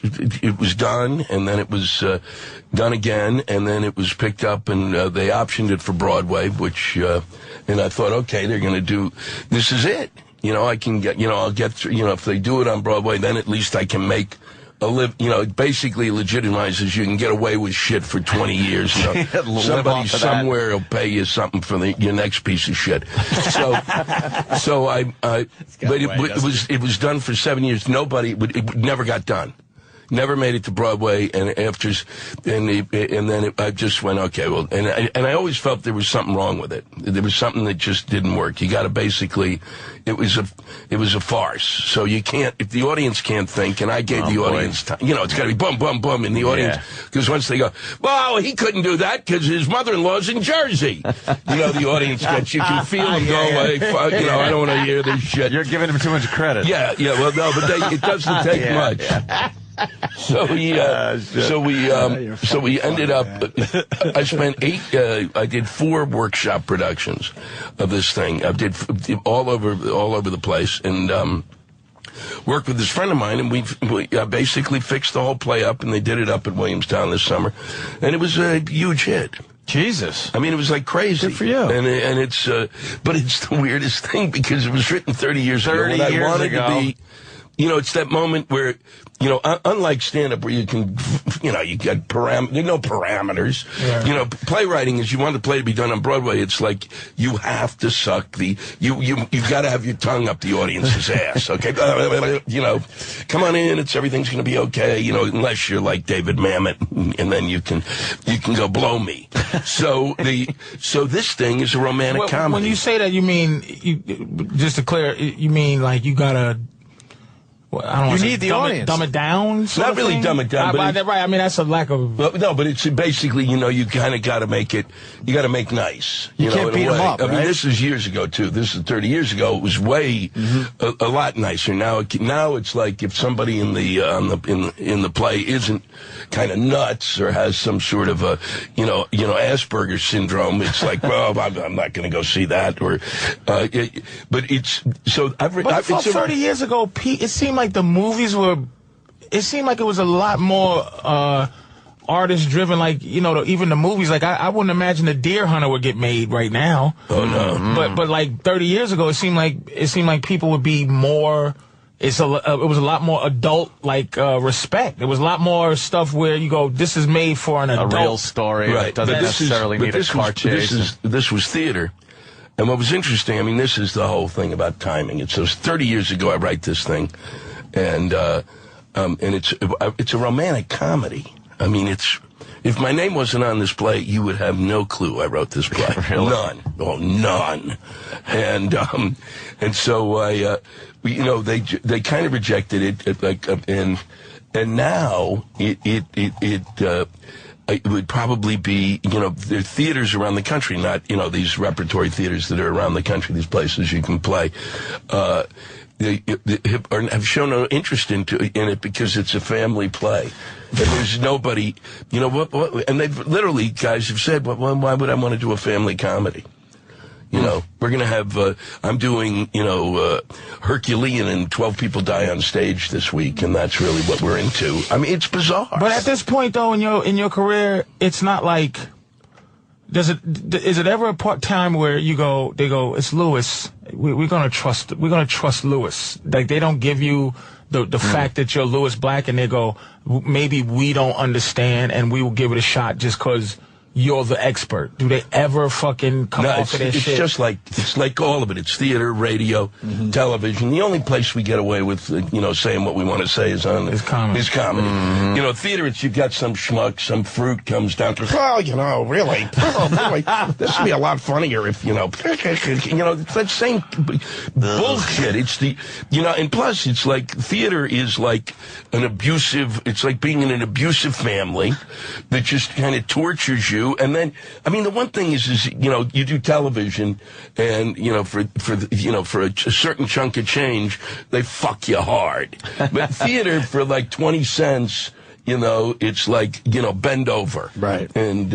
done, and then it was done again, and then it was picked up, and they optioned it for Broadway, which, and I thought, okay, they're going to do, this is it. I can get, I'll get through, if they do it on Broadway, then at least I can make it basically legitimizes you can get away with shit for 20 years. Somebody somewhere will pay you something for your next piece of shit. It was done for 7 years. It never got done. Never made it to Broadway, and I just went, okay, well, and I always felt there was something wrong with it. There was something that just didn't work. You got to basically, it was a farce. So you can't, if the audience can't think, and I gave the audience time, it's got to be bum, bum, bum in the audience, because once they go, well, he couldn't do that because his mother-in-law's in Jersey. The audience gets, you can feel them go away. I don't want to hear this shit. You're giving him too much credit. Yeah, well, no, but it doesn't take much. Yeah. So we ended up. I spent I did 4 workshop productions of this thing. I did all over the place, and worked with this friend of mine, and we basically fixed the whole play up, and they did it up at Williamstown this summer, and it was a huge hit. Jesus. I mean, it was like crazy. Good for you. And it's, but it's the weirdest thing because it was written 30 years ago. 30 years ago. It's that moment where, unlike stand-up where you can, you get there's no parameters. Yeah. Playwriting is you want the play to be done on Broadway. It's like you have to suck you've got to have your tongue up the audience's ass. Okay, come on in. Everything's going to be okay. Unless you're like David Mamet, and then you can go blow me. So this thing is a romantic comedy. When you say that, you mean just to clear, you mean like you gotta. I don't need the audience. Dumb it down? Not really dumb it down. Right, I mean, that's a lack of... No, but it's basically, you kind of got to make it... You got to make nice. You can't beat them up, I mean, this is years ago, too. This is 30 years ago. It was way a lot nicer. Now it's like if somebody in the play isn't kind of nuts or has some sort of a, Asperger's syndrome, it's like, well, I'm not going to go see that. Or, but it's... So I've... But 30 years ago, Pete, it seemed like the movies were, it seemed like it was a lot more artist driven, like, even the movies, like I wouldn't imagine a Deer Hunter would get made right now. Oh no. But like 30 years ago, it seemed like people would be more, it was a lot more adult, like respect. There was a lot more stuff where you go, this is made for an adult. A real story. Right. Doesn't necessarily need a car chase. This was theater. And what was interesting, I mean, this is the whole thing about timing. It was 30 years ago I write this thing, and it's a romantic comedy. I mean, if my name wasn't on this play, you would have no clue I wrote this play. Really? None. Oh, none. And so they kind of rejected it, and now it would probably be, there are theaters around the country, not, these repertory theaters that are around the country, these places you can play, they have shown no interest in it because it's a family play. And there's nobody, and they've literally, guys have said, well, why would I want to do a family comedy? You know, we're going to have, I'm doing, Herculean and 12 people die on stage this week, and that's really what we're into. I mean, it's bizarre. But at this point, though, in your career, it's not like, is it ever a time where they go, it's Lewis, we're going to trust Lewis. Like, they don't give you the fact that you're Lewis Black, and they go, maybe we don't understand, and we will give it a shot just because you're the expert. Do they ever fucking come off of their shit? It's like all of it. It's theater, radio, television. The only place we get away with, saying what we want to say is comedy. Theater, you've got some schmuck, some fruit comes down to, really, this would be a lot funnier if, it's that same bullshit. It's and plus it's like theater is like it's like being in an abusive family that just kind of tortures you. And then, I mean, the one thing is you do television, and for a certain chunk of change, they fuck you hard. But theater, for like 20 cents, it's like bend over, right, and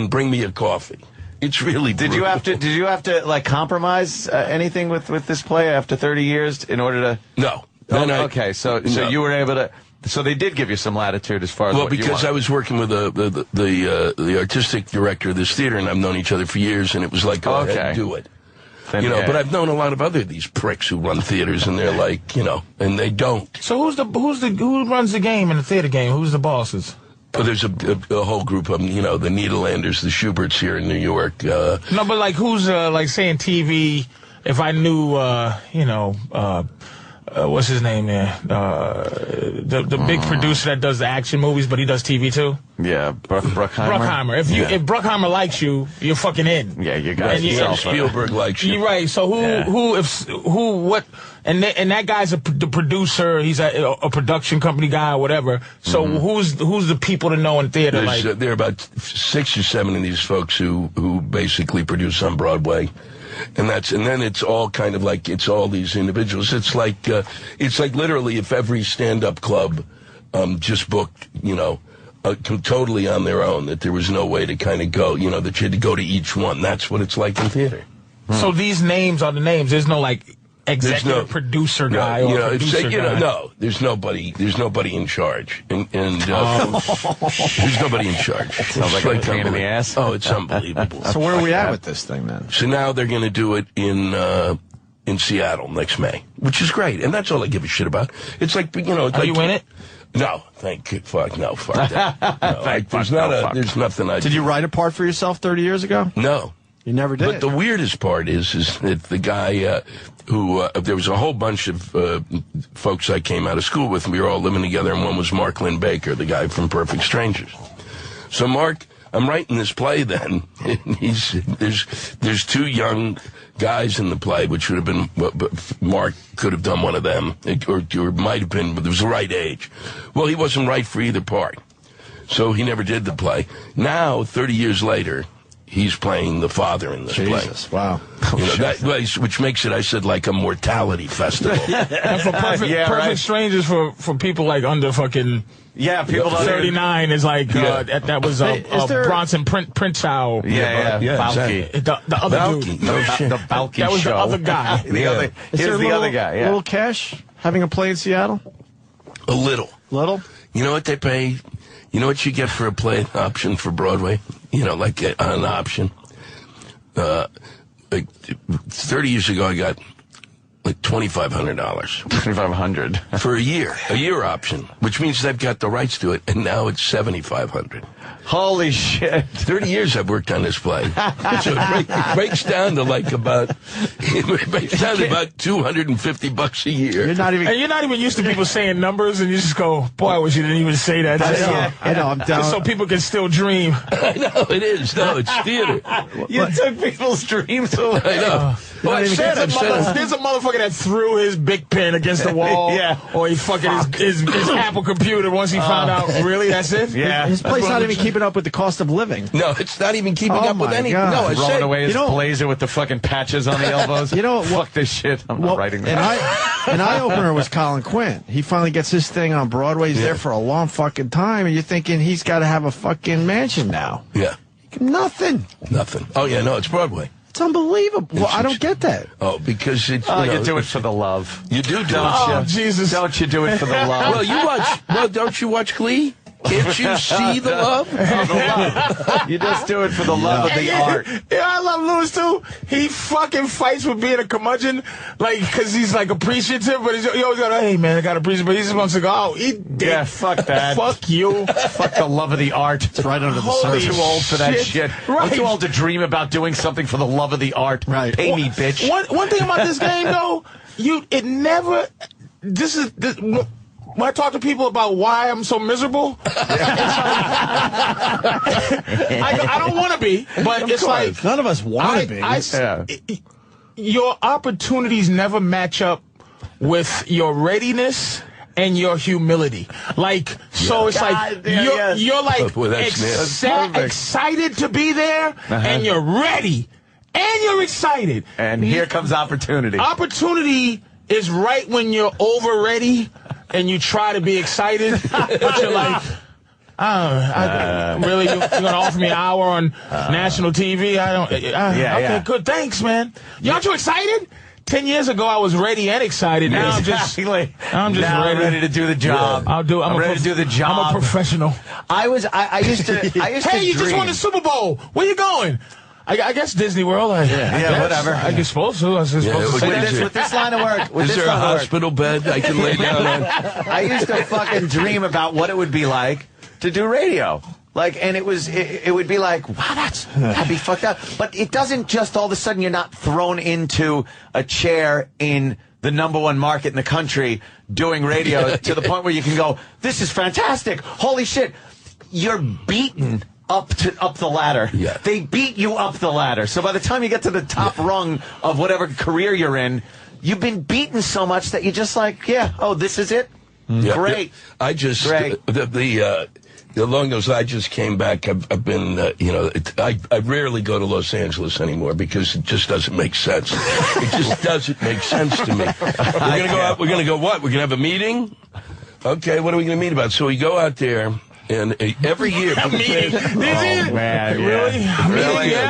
bring me a coffee. It's really brutal. Did you have to like compromise anything with this play after 30 years in order to? No. Okay, so you were able to. So they did give you some latitude as far as what you because wanted. I was working with the artistic director of this theater, and I've known each other for years, and it was like, go ahead and do it. But I've known a lot of these pricks who run theaters, and they're like, and they don't. So who runs the game in the theater game? Who's the bosses? Well, there's a whole group of them, the Nederlanders, the Schuberts here in New York. No, but like who's like saying TV? If I knew, what's his name there? The big producer that does the action movies, but he does TV too. Yeah, Bruckheimer. If Bruckheimer likes you, you're fucking in. Yeah, you got yourself. Spielberg likes you. You're right. So and that guy's the producer. He's a production company guy or whatever. So who's the people to know in theater? There are about 6 or 7 of these folks who basically produce on Broadway. And then it's all kind of like, it's all these individuals. It's like literally if every stand-up club, just booked, totally on their own, that there was no way to kind of go, that you had to go to each one. That's what it's like in theater. So these names are the names. There's no like executive producer guy or producer guy. No, there's nobody in charge, and there's nobody in charge. Sounds like a pain in the ass. Oh, it's unbelievable. So where are we at with this thing then? So now they're going to do it in Seattle next May, which is great, and that's all I give a shit about. It's like Are you in it? No, fuck that. No, there's nothing I. Did you write a part for yourself 30 years ago? No. You never did. But the weirdest part is that the guy who there was a whole bunch of folks I came out of school with, and we were all living together, and one was Mark Lynn Baker, the guy from Perfect Strangers. So Mark, I'm writing this play then, and there's 2 young guys in the play, which would have been, Mark could have done one of them, or might have been, but it was the right age. Well, he wasn't right for either part, so he never did the play. Now, 30 years later, he's playing the father in this play. Wow. Which makes it, I said, like a mortality festival. And for Perfect Strangers, for people like under fucking... Yeah, people 39 is like, that was Bronson Princhow. Yeah. Balky. Exactly. The other dude. The Balky That was show. the other guy. Here's the other guy, little cash having a play in Seattle? A little. Little? You know what they pay? You know what you get for a play option for Broadway? Like an option. Like 30 years ago, I got like $2,500. $2,500 for a year option, which means they've got the rights to it, and now it's $7,500. Holy shit! 30 years I've worked on this play, so it breaks down to like about $250 a year. You're not even used to people saying numbers, and you just go, "Boy, I wish you didn't even say that." I know. I'm down. So people can still dream. I know it is. No, it's theater. You took people's dreams away. I know. There's a motherfucker that threw his big pen against the wall, or he fucking his Apple computer once he found out. Really, that's it. Yeah, his play's not even keeping up with the cost of living. No, it's not even keeping up with anything. No, I throwing away his blazer with the fucking patches on the elbows. Fuck this shit. I'm not writing that. An eye-opener was Colin Quinn. He finally gets his thing on Broadway. He's there for a long fucking time, and you're thinking he's got to have a fucking mansion now. Yeah. Nothing. Oh, yeah, no, it's Broadway. It's unbelievable. Well, I don't get that. Oh, because it's... you do it for the love. You do it. Oh, Jesus. Don't you do it for the love? Well, don't you watch Glee? Can't you see the love? You just do it for the love of the art. Yeah, I love Lewis, too. He fucking fights with being a curmudgeon, like, because he's, like, appreciative, but he always go, hey, man, I got to appreciate, but he just wants to go, oh, eat dick. Yeah, fuck that. Fuck you. Fuck the love of the art. It's right under the I'm surface. too old for that shit. Right. I'm too old to dream about doing something for the love of the art. Right. Pay me, bitch. One thing about this game, though, when I talk to people about why I'm so miserable, I don't want to be, but it's like... None of us want to be. Your opportunities never match up with your readiness and your humility. Like, so it's like, you're like excited to be there, and you're ready, and you're excited. And here comes opportunity. Opportunity is right when you're over ready, and you try to be excited, but you're like, really? You're going to offer me an hour on national TV? Okay, good. Thanks, man. Aren't you excited? 10 years ago, I was ready and excited. Now I'm just ready. I'm ready to do the job. I'm ready to do the job. I'm a professional. I used to Hey, you just won the Super Bowl. Where you going? I guess Disney World. Whatever. I guess supposed to. With this line of work. Is there a hospital bed I can lay down on? I used to fucking dream about what it would be like to do radio. Like, and it would be like, wow, that'd be fucked up. But it doesn't just all of a sudden you're not thrown into a chair in the #1 market in the country doing radio to the point where you can go, this is fantastic. Holy shit. You're beaten up the ladder. Yeah. They beat you up the ladder. So by the time you get to the top rung of whatever career you're in, you've been beaten so much that you're just like, this is it? Yeah. Great. I just, along those, I just came back. I've been, I rarely go to Los Angeles anymore because it just doesn't make sense. It just doesn't make sense to me. We're going to go out. We're going to go what? We're going to have a meeting? Okay, what are we going to meet about? So we go out there. And every year, a meeting. Man, really? A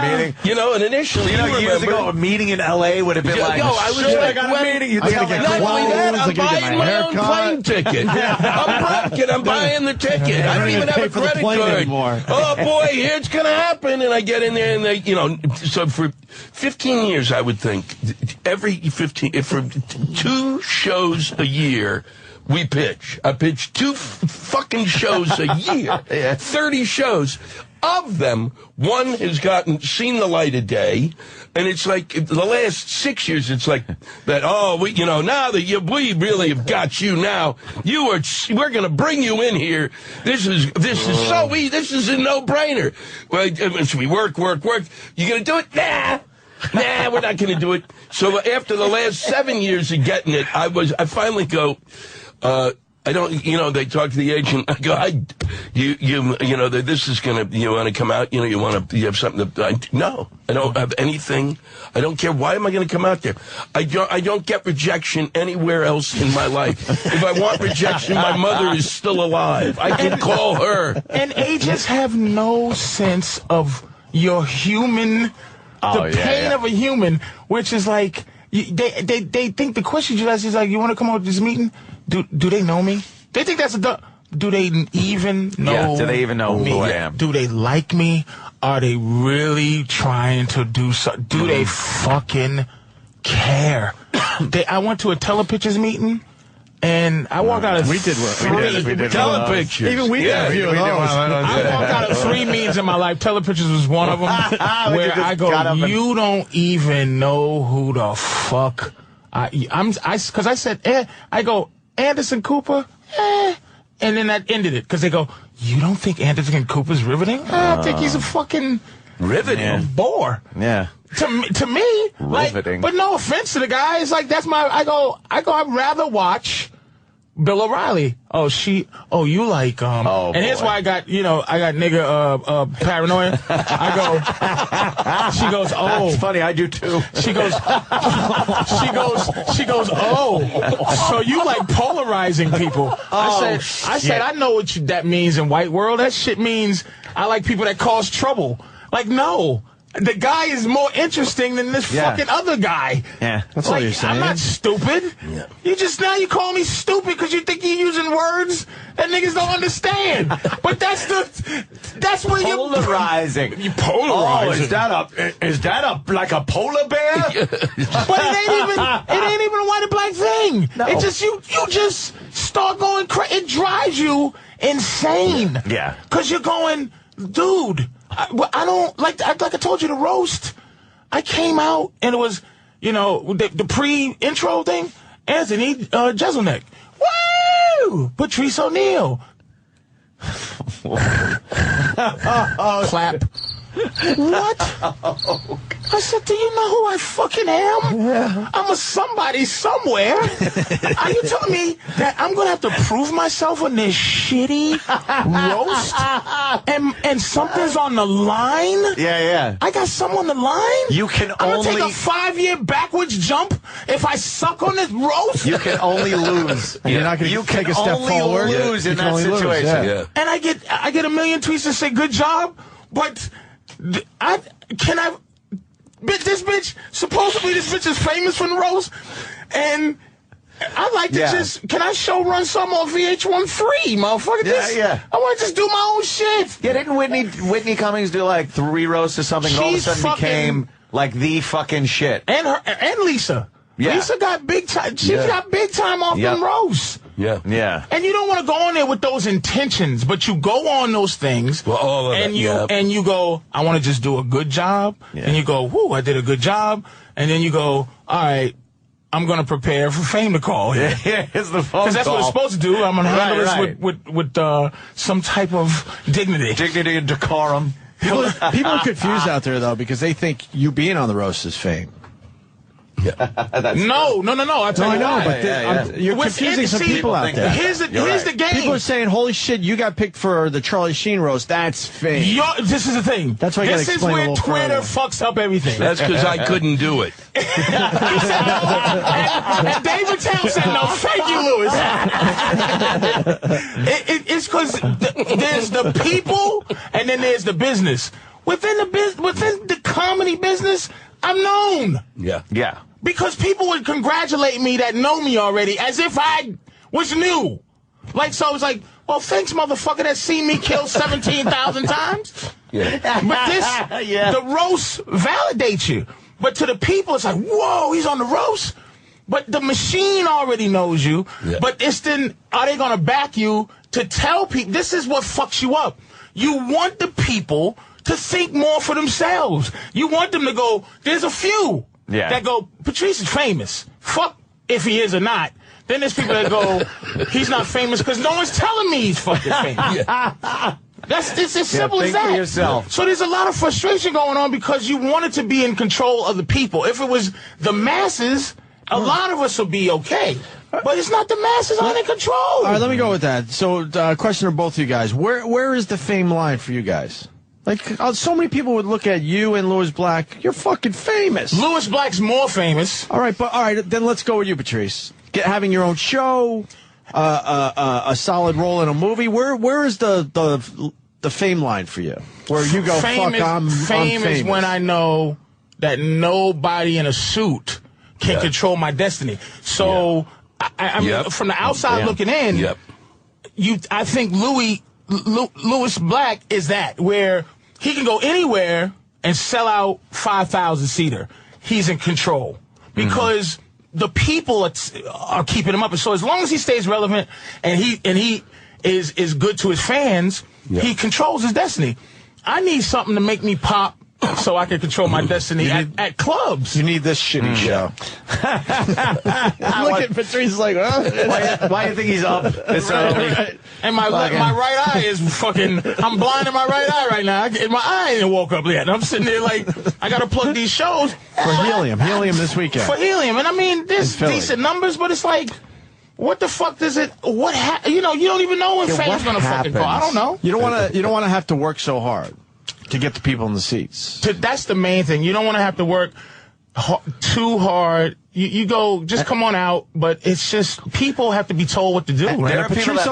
meeting. You know, and initially, years ago, a meeting in L.A. would have been like, I was like, got a meeting. You not only that, I'm buying my own plane ticket. I'm broke and I'm buying the ticket. I don't even have a credit card anymore. Oh boy, here it's gonna happen. And I get in there, and they, so for 15 years, I would think for 2 shows a year. We pitch. I pitch 2 fucking shows a year. 30 shows. Of them, 1 has seen the light of day, and it's like the last 6 years. It's like that. Oh, now that we really have got you. Now we're going to bring you in here. This is a no-brainer. Well, so we work. You going to do it? Nah, we're not going to do it. So after the last 7 years of getting it, I finally go. I don't, they talk to the agent. I go, this is going to, you want to come out, you have something no, I don't have anything. I don't care. Why am I going to come out there? I don't get rejection anywhere else in my life. If I want rejection, my mother is still alive. I can call her. And agents have no sense of your human, pain of a human, which is like, they think the question you ask is like, you want to come out to this meeting? Do they know me? They think that's do they even know? Yeah, do they even know me? Who I am? Do they like me? Are they really trying to do something? Do they fucking care? I went to a telepictures meeting, and I walked out of we did telepictures. Even we did a few of those. I walked out of 3 meetings in my life. Telepictures was one of them. Where I go, you don't even know who the fuck because I said, I go, Anderson Cooper, and then that ended it because they go, you don't think Anderson Cooper's riveting? I think he's a fucking riveting bore. Yeah. To me, riveting. But no offense to the guy, it's like I go, I'd rather watch Bill O'Reilly. You like, and here's why I got nigga, paranoia. She goes, oh. That's funny, I do too. She goes, oh, so you like polarizing people. I said, I know what that means in white world. That shit means I like people that cause trouble. Like, no. the guy is more interesting than this fucking other guy. Yeah, that's all you're saying. I'm not stupid. Yeah. You just now you call me stupid because you think you're using words that niggas don't understand. But that's where you're polarizing. You polarizing. Oh, is that like a polar bear? But it ain't even a white and black thing. No. It's just you just start going crazy. It drives you insane. Yeah. Because you're going, dude, I don't, like I told you, the roast, I came out and it was, the pre-intro thing, Anthony Jeselnik. Woo! Patrice O'Neal. Clap. What? I said, do you know who I fucking am? Yeah. I'm a somebody somewhere. Are you telling me that I'm going to have to prove myself on this shitty roast? And something's on the line? Yeah. I got something on the line? You can I'm only... going to take a 5-year backwards jump if I suck on this roast? You can only lose. You're not going to take a step forward. You can only lose in that situation. Yeah. And I get a million tweets that say, good job, but... this bitch, supposedly this bitch is famous from the roast, and I like to can I show run some on VH1 free, motherfucker? Yeah. I want to just do my own shit. Yeah, didn't Whitney Cummings do like 3 roasts or something? And all of a sudden became like the fucking shit. And Lisa. Yeah. Lisa got big time. She got big time off them roasts. Yeah. And you don't want to go on there with those intentions, but you go on those things, well, all of and that, and you go, I want to just do a good job, and you go, whoo, I did a good job, and then you go, all right, I'm going to prepare for fame to call here. Yeah, it's the phone call. Because that's what it's supposed to do. I'm going to handle this with some type of dignity. Dignity and decorum. People are confused out there, though, because they think you being on the roast is fame. No. I tell you why. But you're confusing some people out there. Here's the game. People are saying, "Holy shit, you got picked for the Charlie Sheen roast. That's fame." This is the thing. That's why you got to explain a little This is where Twitter fucks up everything. That's because I couldn't do it. And David Towns said, "No, thank you, Lewis." It's because there's the people and then there's the business. Within the comedy business, I'm known. Yeah. Because people would congratulate me that know me already as if I was new. So it's like, well, thanks, motherfucker, that's seen me kill 17,000 times. Yeah. But the roast validates you. But to the people, it's like, whoa, he's on the roast. But the machine already knows you. Yeah. But it's then, are they going to back you to tell people? This is what fucks you up. You want the people to think more for themselves. You want them to go, there's a few that go, Patrice is famous. Fuck if he is or not. Then there's people that go, he's not famous because no one's telling me he's fucking famous. It's as simple as that. For yourself. So there's a lot of frustration going on because you wanted to be in control of the people. If it was the masses, a lot of us would be okay. But it's not the masses on in control. All right, let me go with that. So, question to both of you guys. Where is the fame line for you guys? So many people would look at you and Lewis Black. You're fucking famous. Lewis Black's more famous. All right, then let's go with you, Patrice. Having your own show, a solid role in a movie. Where is the fame line for you? Where you go, I'm famous is when I know that nobody in a suit can control my destiny. So, I mean, from the outside looking in, I think Lewis Black is that, where he can go anywhere and sell out 5,000-seater. He's in control because the people are keeping him up. And so as long as he stays relevant and he is good to his fans, he controls his destiny. I need something to make me pop so I can control my destiny at clubs. You need this shitty show. Look at Patrice like, why do you think he's up this early? And my right eye is fucking, I'm blind in my right eye right now. My eye ain't woke up yet. And I'm sitting there like, I got to plug these shows. For Helium this weekend. For Helium. And I mean, there's decent numbers, but it's like, what the fuck does it, you don't even know when fame's going to fucking go. I don't know. You don't want to have to work so hard to get the people in the seats. That's the main thing. You don't want to have to work. too hard. You go, just come on out, but it's just, people have to be told what to do. Right? Patrice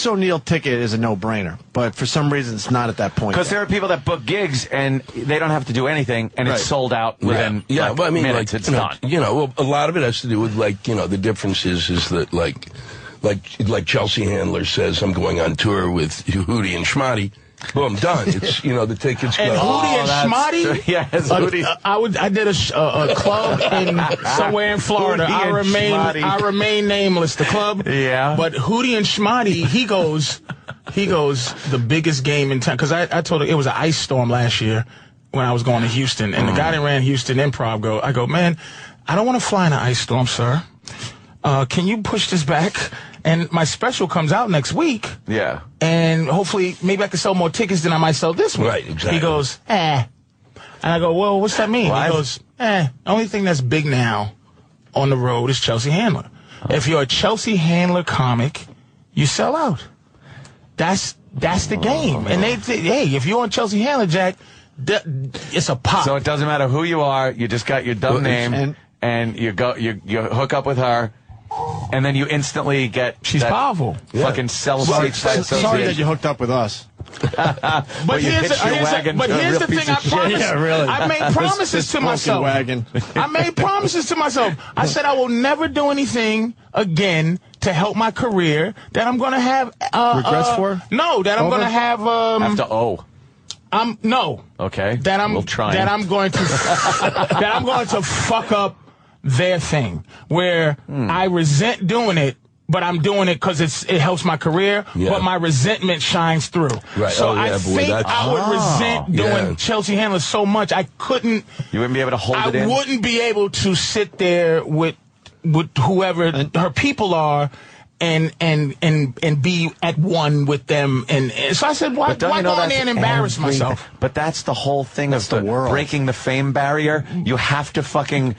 O'Neal ticket is a no-brainer, but for some reason it's not at that point. Because there are people that book gigs and they don't have to do anything, and it's sold out within well, I mean, minutes. It's done. A lot of it has to do with, the difference is that, like Chelsea Handler says, I'm going on tour with Hootie and Schmatty. Boom, done. It's, the tickets go. And Hootie and Schmatty? Yes, I did a club somewhere in Florida. I remain nameless, the club. Yeah. But Hootie and Schmatty, he goes the biggest game in town. Because I told her it was an ice storm last year when I was going to Houston. And the guy that ran Houston Improv I go, man, I don't want to fly in an ice storm, sir. Can you push this back? And my special comes out next week. Yeah. And hopefully, maybe I can sell more tickets than I might sell this week. Right, exactly. He goes, And I go, well, what's that mean? What? He goes, only thing that's big now on the road is Chelsea Handler. Oh. If you're a Chelsea Handler comic, you sell out. That's the game. And hey, if you're on Chelsea Handler, Jack, it's a pop. So it doesn't matter who you are. You just got your dumb name, and you hook up with her. And then you instantly get she's powerful. Fucking celebrate. Sorry that you hooked up with us. But here's the thing. I promised. Yeah, really. I made promises to myself. I made promises to myself. I said I will never do anything again to help my career that I'm going to have regrets for. No, that I'm going to have. No. Okay. That I'm going to fuck up their thing where I resent doing it, but I'm doing it because it helps my career, but my resentment shines through. Right. So I think I would resent doing Chelsea Handler so much I couldn't. You wouldn't be able to hold it in? I wouldn't be able to sit there with whoever her people are and be at one with them. And so I said, why go in there and embarrass myself? But that's the whole thing of the world. Breaking the fame barrier. You have to fucking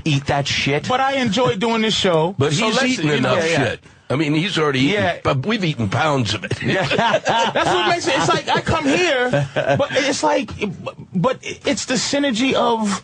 eat that shit. But I enjoy doing this show. But he's eaten enough shit. I mean, he's already eaten, but we've eaten pounds of it. That's what makes it. It's like I come here, but it's like, but it's the synergy of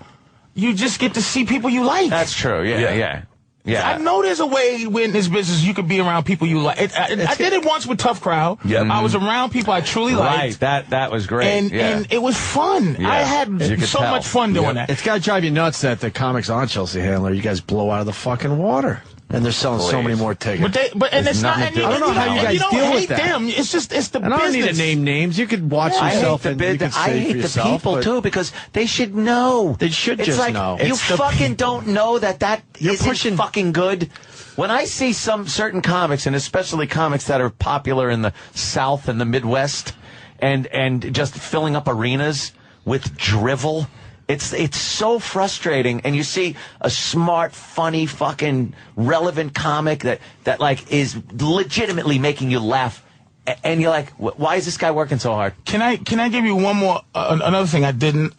you just get to see people you like. That's true. Yeah. I know there's a way in this business you could be around people you like. I did it once with Tough Crowd. Yeah. I was around people I truly liked. Right, that was great. And it was fun. Yeah. I had so much fun doing that. It's got to drive you nuts that the comics on Chelsea Handler, you guys blow out of the fucking water. And they're selling so many more tickets. And it's not. And I don't know how you guys deal with that. Them. It's just the business. I don't need to name names. You could watch yourself and you could say I hate for yourself, the people too because they should know. They should just know. You fucking don't know that isn't fucking good. When I see some certain comics, and especially comics that are popular in the South and the Midwest, and just filling up arenas with drivel. It's so frustrating, and you see a smart, funny, fucking relevant comic that like is legitimately making you laugh, and you're like, why is this guy working so hard? Can I give you one more another thing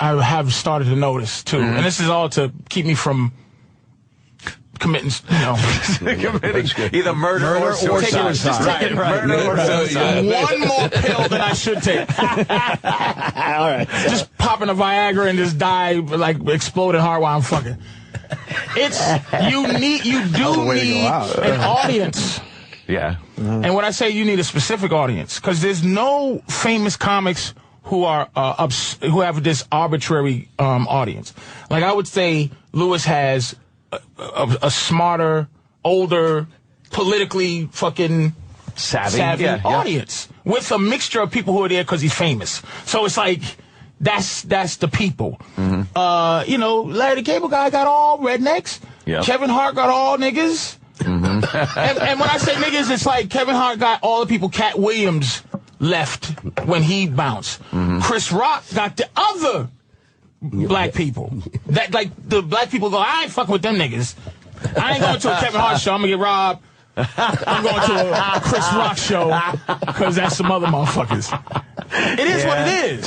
I have started to notice too, and this is all to keep me from committing, either murder or suicide. Murder or suicide. One more pill than I should take. All right. Just popping a Viagra and just die like exploding heart while I'm fucking. You do need an audience. Yeah. And when I say you need a specific audience, because there's no famous comics who have this arbitrary audience. Like I would say, Lewis has a smarter, older, politically fucking savvy audience with a mixture of people who are there because he's famous. So it's like that's the people. Mm-hmm. Larry the Cable Guy got all rednecks. Yep. Kevin Hart got all niggas. Mm-hmm. and when I say niggas, it's like Kevin Hart got all the people Cat Williams left when he bounced. Mm-hmm. Chris Rock got the other black people. That like the black people go, I ain't fucking with them niggas. I ain't going to a Kevin Hart show. I'm gonna get robbed. I'm going to a Chris Rock show because that's some other motherfuckers. It is what it is.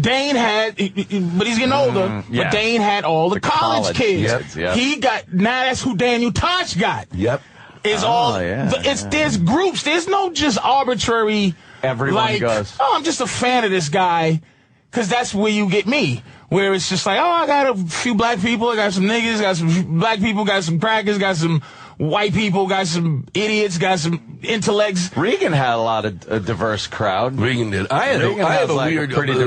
Dane had, but he's getting older. But Dane had all the college kids. Yep. He got, now that's who Daniel Tosh got. Yep. There's groups. There's no just arbitrary. Everyone goes. Oh, I'm just a fan of this guy. because that's where you get me. Where it's just like, oh, I got a few black people, I got some niggas, got some black people, got some crackers, got some white people, got some idiots, got some intellects. Reagan had a lot of a diverse crowd. Reagan did. I had a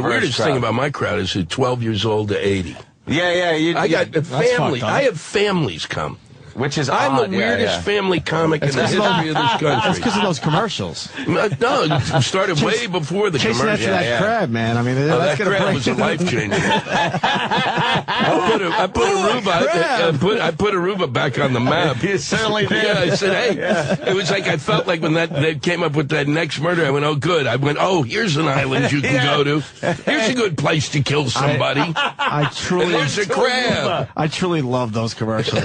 weirdest thing about my crowd is 12 years old to 80. Yeah. I got a family. I have families come. Which is I'm odd. the weirdest family comic in the history of this country. That's because of those commercials. No, it started way before the chasing commercials. After that crab, man. I mean, that's that crab was a life changer. I put Aruba back on the map. You certainly did. Yeah, I said, hey, it was like I felt like when they came up with that next murder. I went, oh, good. I went, oh, here's an island you can go to. Here's a good place to kill somebody. I truly. And there's a crab. I truly love those commercials.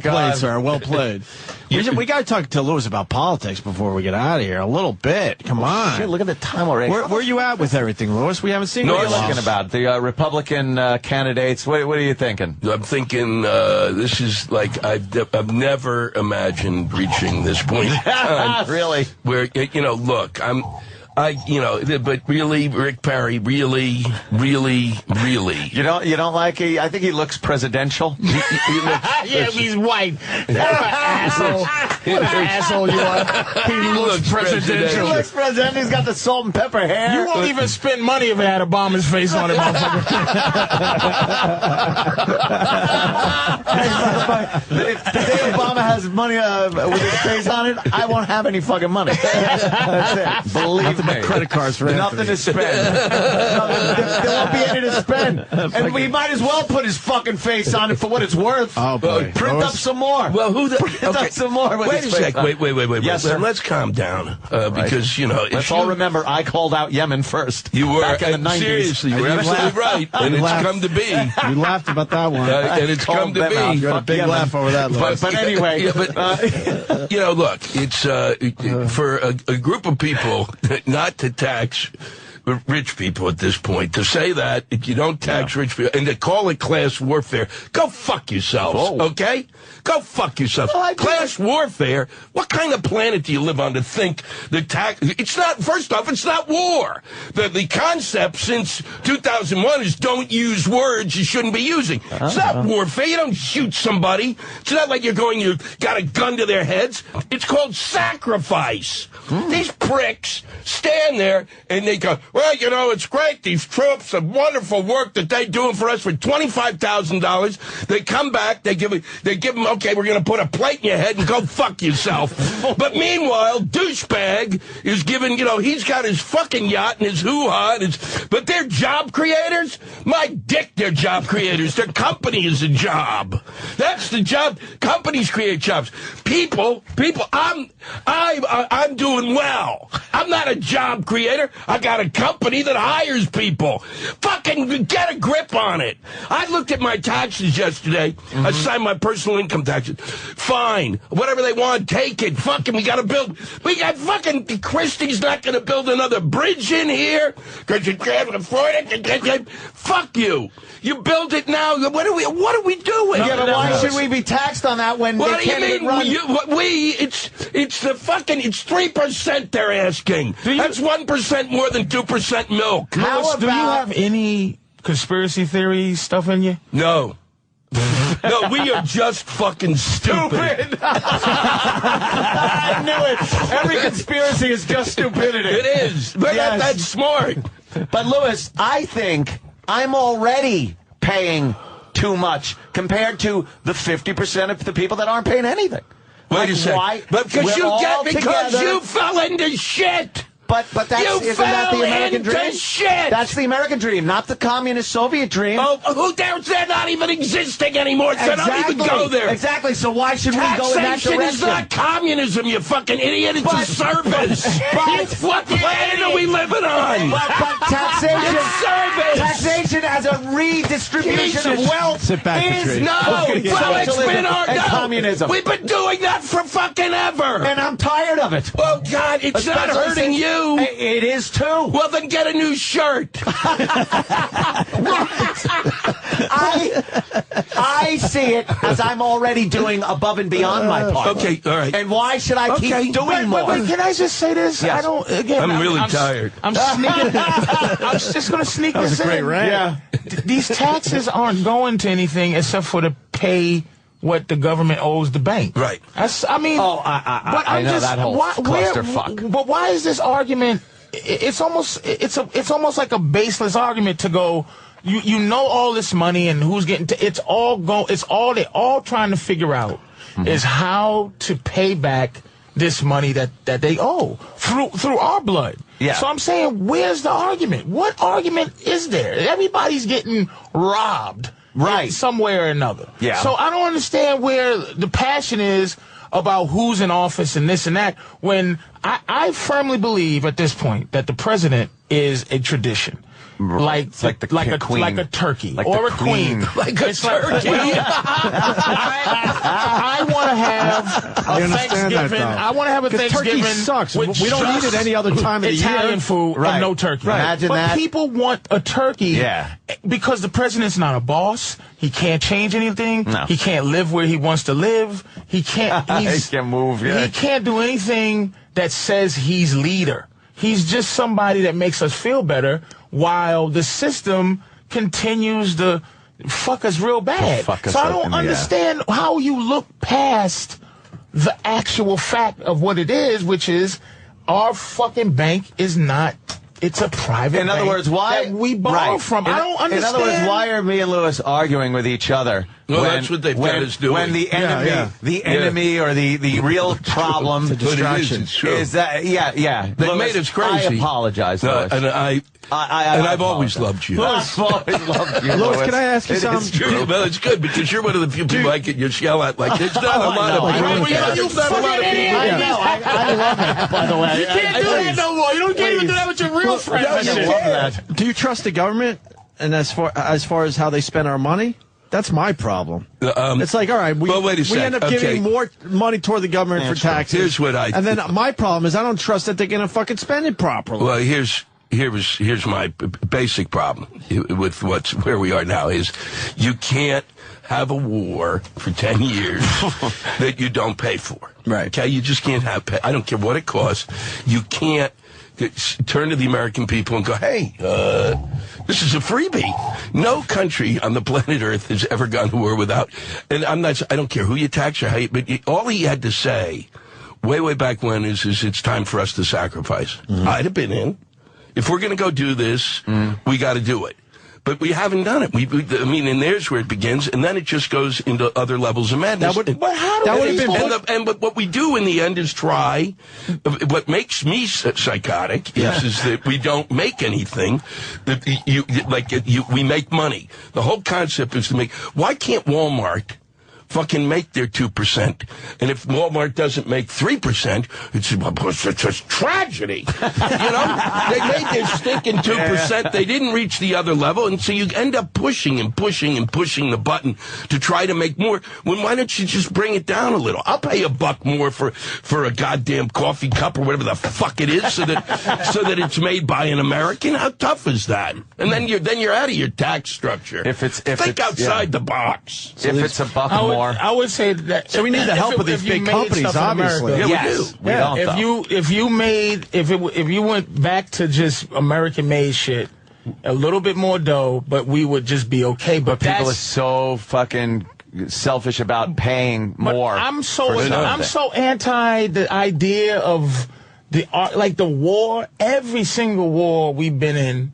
Well played, sir. Well played. We got to talk to Lewis about politics before we get out of here. A little bit. Come on. Shit, look at the time already. Where you at with everything, Lewis? We haven't seen. What are you looking about? The Republican candidates. What are you thinking? I'm thinking this is like I've never imagined reaching this point. Really? Where look, but really, Rick Perry, really. You don't like it? I think he looks presidential. He looks, he's white. Asshole. What an asshole you are. He looks presidential. He looks presidential. He's got the salt and pepper hair. You won't even spend money if it had Obama's face on it, motherfucker. If today Obama has money with his face on it, I won't have any fucking money. That's it. Believe me. Credit cards for nothing to spend. There won't be any to spend. And we might as well put his fucking face on it for what it's worth. Oh, boy. Print up some more. Well, Print up some more. Wait a sec. Wait. Yes, sir. Let's calm down. Because, let's all remember I called out Yemen first. You were. Back in the 90s. Seriously, you're absolutely right. And it's come to be. You laughed about that one. And it's come to be. You had a big laugh over that, Lewis. But anyway. Look, it's for a group of people not to tax rich people at this point. To say that if you don't tax rich people and to call it class warfare, go fuck yourselves, okay? Go fuck yourselves. Class warfare? What kind of planet do you live on to think the tax? It's not. First off, it's not war. The concept since 2001 is don't use words you shouldn't be using. It's not warfare. You don't shoot somebody. It's not like you got a gun to their heads. It's called sacrifice. These pricks stand there and they go, well, it's great. These troops, the wonderful work that they're doing for us for $25,000. They come back, they give them, okay, we're going to put a plate in your head and go fuck yourself. But meanwhile, douchebag is giving, he's got his fucking yacht and his hoo-ha. But they're job creators? My dick, they're job creators. Their company is a job. That's the job. Companies create jobs. People, I'm doing well. I'm not a job creator. I got a company that hires people. Fucking get a grip on it. I looked at my taxes yesterday. I signed my personal income taxes. Fine. Whatever they want, take it. Fucking, we got to build. We got fucking Christie's not going to build another bridge in here because you can't afford it. Fuck you. You build it now. What are we doing? Yeah, but why should we be taxed on that when what they do can't you even mean? run? It's 3% they're asking. That's 1% more than 2% milk. Do you have any conspiracy theory stuff in you? No. No, we are just fucking stupid. I knew it. Every conspiracy is just stupidity. It is. But that's smart. But, Lewis, I think I'm already paying too much compared to the 50% of the people that aren't paying anything. Wait a second. Why? But because you fell into shit. But isn't that the American dream? Shit. That's the American dream, not the communist Soviet dream. Oh, they're not even existing anymore, so exactly. don't even go there. Exactly, so why should we go in that direction? Taxation is not communism, you fucking idiot. It's a service. What planet are we living on? But taxation as a redistribution of wealth Sit back, Patrice. it's been communism. We've been doing that for fucking ever. And I'm tired of it. Oh, God, it's not hurting you. It is too. Well, then get a new shirt. I see it as I'm already doing above and beyond my part. Okay, all right. And why should I keep doing more? Wait, can I just say this? Yes. I'm really tired. I'm sneaking. I'm just going to sneak That was this a great in. rant. Yeah. These taxes aren't going to anything except for to pay what the government owes the bank. Right. I mean, I know that whole clusterfuck. But why is this argument? It's almost like a baseless argument to go. You know all this money and who's getting. They're all trying to figure out is how to pay back this money that they owe through our blood. Yeah. So I'm saying, where's the argument? What argument is there? Everybody's getting robbed. Right. Somewhere or another. Yeah. So I don't understand where the passion is about who's in office and this and that, when I firmly believe at this point that the president is a tradition. Like it's like the queen. Like a turkey like or the a queen. Like a turkey. I want to have a Thanksgiving. I want to have a Thanksgiving. Turkey sucks. We don't eat it any other time of the year. Italian food, Right. no turkey. Right. Imagine but that. people want a turkey because the president's not a boss. He can't change anything. No. He can't live where he wants to live. He can't. He can't move. Yeah. He can't do anything that says he's leader. He's just somebody that makes us feel better while the system continues to fuck us real bad. So I don't understand how you look past the actual fact of what it is, which is our fucking bank is not. It's a private In other bank words, why that we borrow from. I don't understand. In other words, why are me and Lewis arguing with each other? Well, that's what they've got us doing. When the enemy, or the real problem, the distraction, is that They made us crazy. I apologize, Lewis. And I've always loved you. I've always loved you, Lewis, can I ask you something? It's true. Well, it's good because you're one of the few people I can just yell at. Like, there's not a lot of people. You fucking idiot! I love it, by the way. You can't do that no more. You can't even do that with your real friends. I love that. Do you trust the government? And as far as how they spend our money? That's my problem. It's like, all right, we end up giving more money toward the government for taxes. Here's what I... And then my problem is I don't trust that they're going to fucking spend it properly. Well, here's my basic problem with where we are now is you can't have a war for 10 years that you don't pay for. Right. Okay? You just can't I don't care what it costs. You can't turn to the American people and go, hey, this is a freebie. No country on the planet Earth has ever gone to war without, and I don't care who you tax or how you, but all he had to say way back when is it's time for us to sacrifice. Mm-hmm. I'd have been in. If we're going to go do this, we got to do it. But we haven't done it. And there's where it begins, and then it just goes into other levels of madness. But what we do in the end is try. What makes me psychotic is that we don't make anything. We make money. The whole concept is to make. Why can't Walmart fucking make their 2%? And if Walmart doesn't make 3%, it's a tragedy. They made their stinking 2%. They didn't reach the other level, and so you end up pushing and pushing and pushing the button to try to make more. Why don't you just bring it down a little? I'll pay $1 more for a goddamn coffee cup or whatever the fuck it is, so that it's made by an American. How tough is that? And then you're out of your tax structure. Think outside the box. If it's $1 more. I would say that. So we need the help of these big companies, obviously. Yes, we don't. If you went back to just American-made shit, a little bit more dough, but we would just be okay. But people are so fucking selfish about paying more. I'm so anti the idea of the war. Every single war we've been in.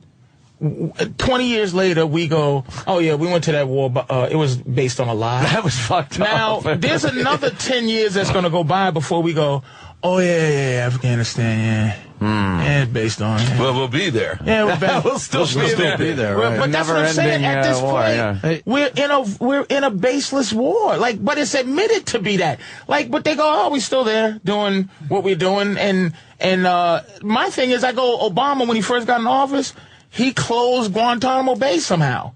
20 years later, we go, oh, yeah, we went to that war, but it was based on a lie. That was fucked up. Now, there's another 10 years that's going to go by before we go, oh, yeah, Afghanistan, yeah, it's based on. Yeah. Well, we'll be there. Yeah, we'll still be there. Right. But that's what I'm saying. At this point, we're in a baseless war. But it's admitted to be that. But they go, oh, we're still there doing what we're doing. And my thing is, I go, Obama, when he first got in office, he closed Guantanamo Bay somehow.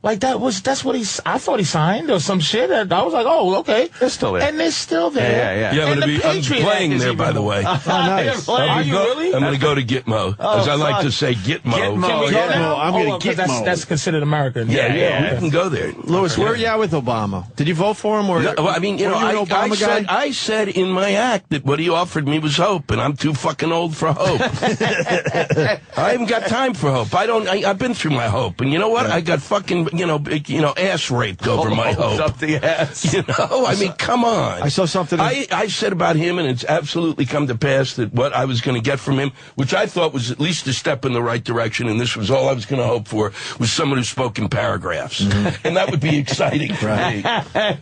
Like that's what I thought he signed or some shit. I was like, oh, okay. They're still there. And they're still there. Yeah, I'm playing there, by the way. Oh, nice. Are you really? I'm going to go to Gitmo, as I like to say, Gitmo. Gitmo. I'm going to Gitmo. That's considered American. Yeah. We can go there. Lewis, where are you at with Obama? Did you vote for him? Or no, I mean, I said in my act that what he offered me was hope, and I'm too fucking old for hope. I haven't got time for hope. I've been through my hope, and you know what? I got fucking ass raped over my hope. Up the ass. I mean, come on. I saw something. I said about him, and it's absolutely come to pass that what I was going to get from him, which I thought was at least a step in the right direction, and this was all I was going to hope for, was someone who spoke in paragraphs, and that would be exciting for me.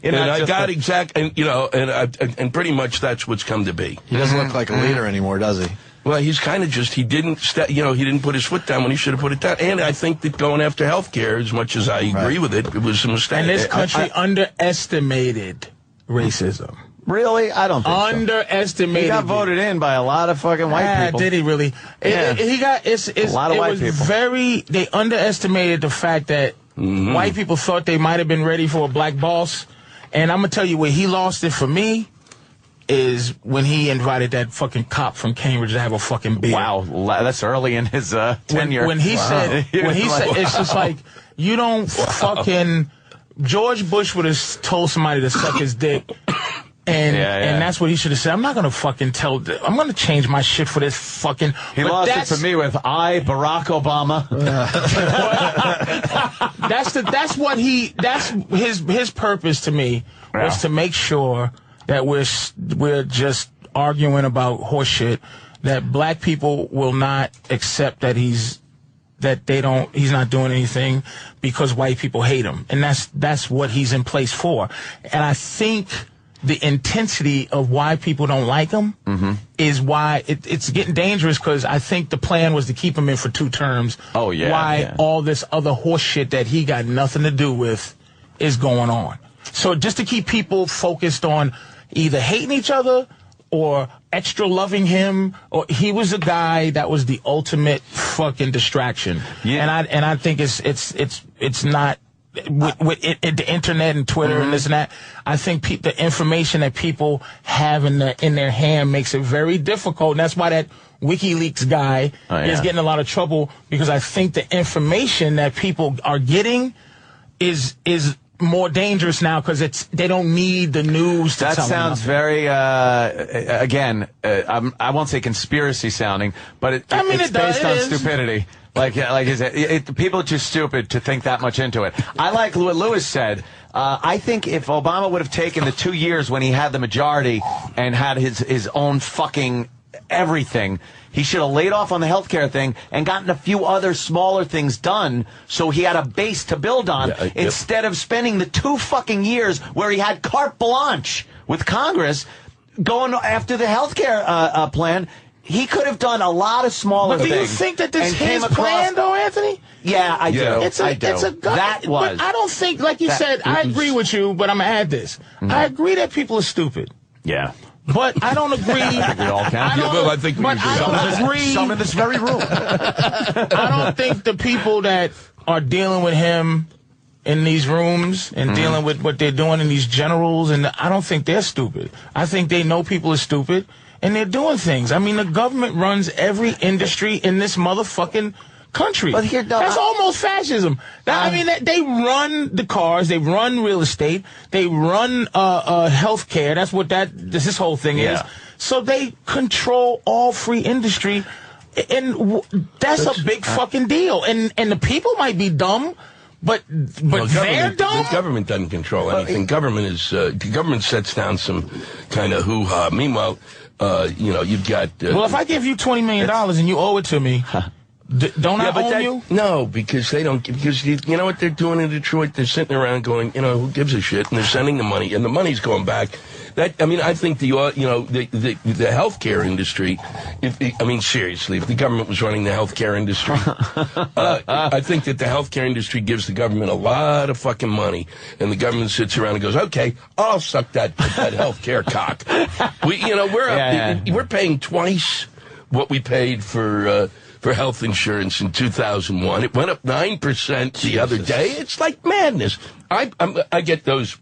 And I got and pretty much that's what's come to be. He doesn't look like a leader anymore, does he? Well, he's kind of just, he didn't put his foot down when he should have put it down. And I think that going after health care, as much as I agree with it, it was a mistake. And this country underestimated racism. Really? I don't think so. Underestimated. He got voted in by a lot of fucking white people. Did he really? Yeah. A lot of white people. They underestimated the fact that white people thought they might have been ready for a black boss. And I'm going to tell you where he lost it for me is when he invited that fucking cop from Cambridge to have a fucking beer. Wow, that's early in his tenure. When he said, it's just like, you don't fucking, George Bush would have told somebody to suck his dick. And that's what he should have said. I'm not going to fucking I'm going to change my shit for this fucking. He lost it for me with Barack Obama. That's his purpose to me was to make sure that we're just arguing about horse shit, that black people will not accept that he's not doing anything because white people hate him. And that's what he's in place for. And I think the intensity of why people don't like him is why it's getting dangerous, because I think the plan was to keep him in for 2 terms. Oh, yeah. Why all this other horse shit that he got nothing to do with is going on. So just to keep people focused on either hating each other or extra loving him, or he was a guy that was the ultimate fucking distraction. Yeah. And I think it's not with the internet and Twitter and this and that. I think the information that people have in their hand makes it very difficult, and that's why that WikiLeaks guy is getting a lot of trouble, because I think the information that people are getting is more dangerous now, because they don't need the news to tell them. That sounds very, again, I won't say conspiracy sounding, but it's based on stupidity. Like people are too stupid to think that much into it. I like what Lewis said. I think if Obama would have taken the 2 years when he had the majority and had his own fucking everything, he should have laid off on the healthcare thing and gotten a few other smaller things done, so he had a base to build on, instead of spending the 2 fucking years where he had carte blanche with Congress going after the healthcare plan. He could have done a lot of smaller things. But do you think that this is his plan, though, Anthony? Yeah, I do. I do. That was. But I don't think, like you said, I agree with you, but I'm going to add this. I agree that people are stupid. Yeah. But I don't agree. I think we all can. I don't agree. Some in this very room. I don't think the people that are dealing with him in these rooms and dealing with what they're doing in these generals, and I don't think they're stupid. I think they know people are stupid, and they're doing things. I mean, the government runs every industry in this motherfucking country. But that's almost fascism. They run the cars, they run real estate, they run health care. That's what this whole thing is. So they control all free industry, and that's a big fucking deal. And the people might be dumb, but they're dumb. The government doesn't control anything. The government sets down some kind of hoo-ha. Meanwhile, you've got. Well, if I give you $20 million and you owe it to me. Don't I own you? No, because they don't. Because you know what they're doing in Detroit? They're sitting around going, who gives a shit? And they're sending the money, and the money's going back. I think the healthcare industry. Seriously, if the government was running the healthcare industry, I think that the healthcare industry gives the government a lot of fucking money, and the government sits around and goes, "Okay, I'll suck that healthcare cock." We're paying twice what we paid for for health insurance in 2001. It went up 9% the other day. It's like madness. I get those.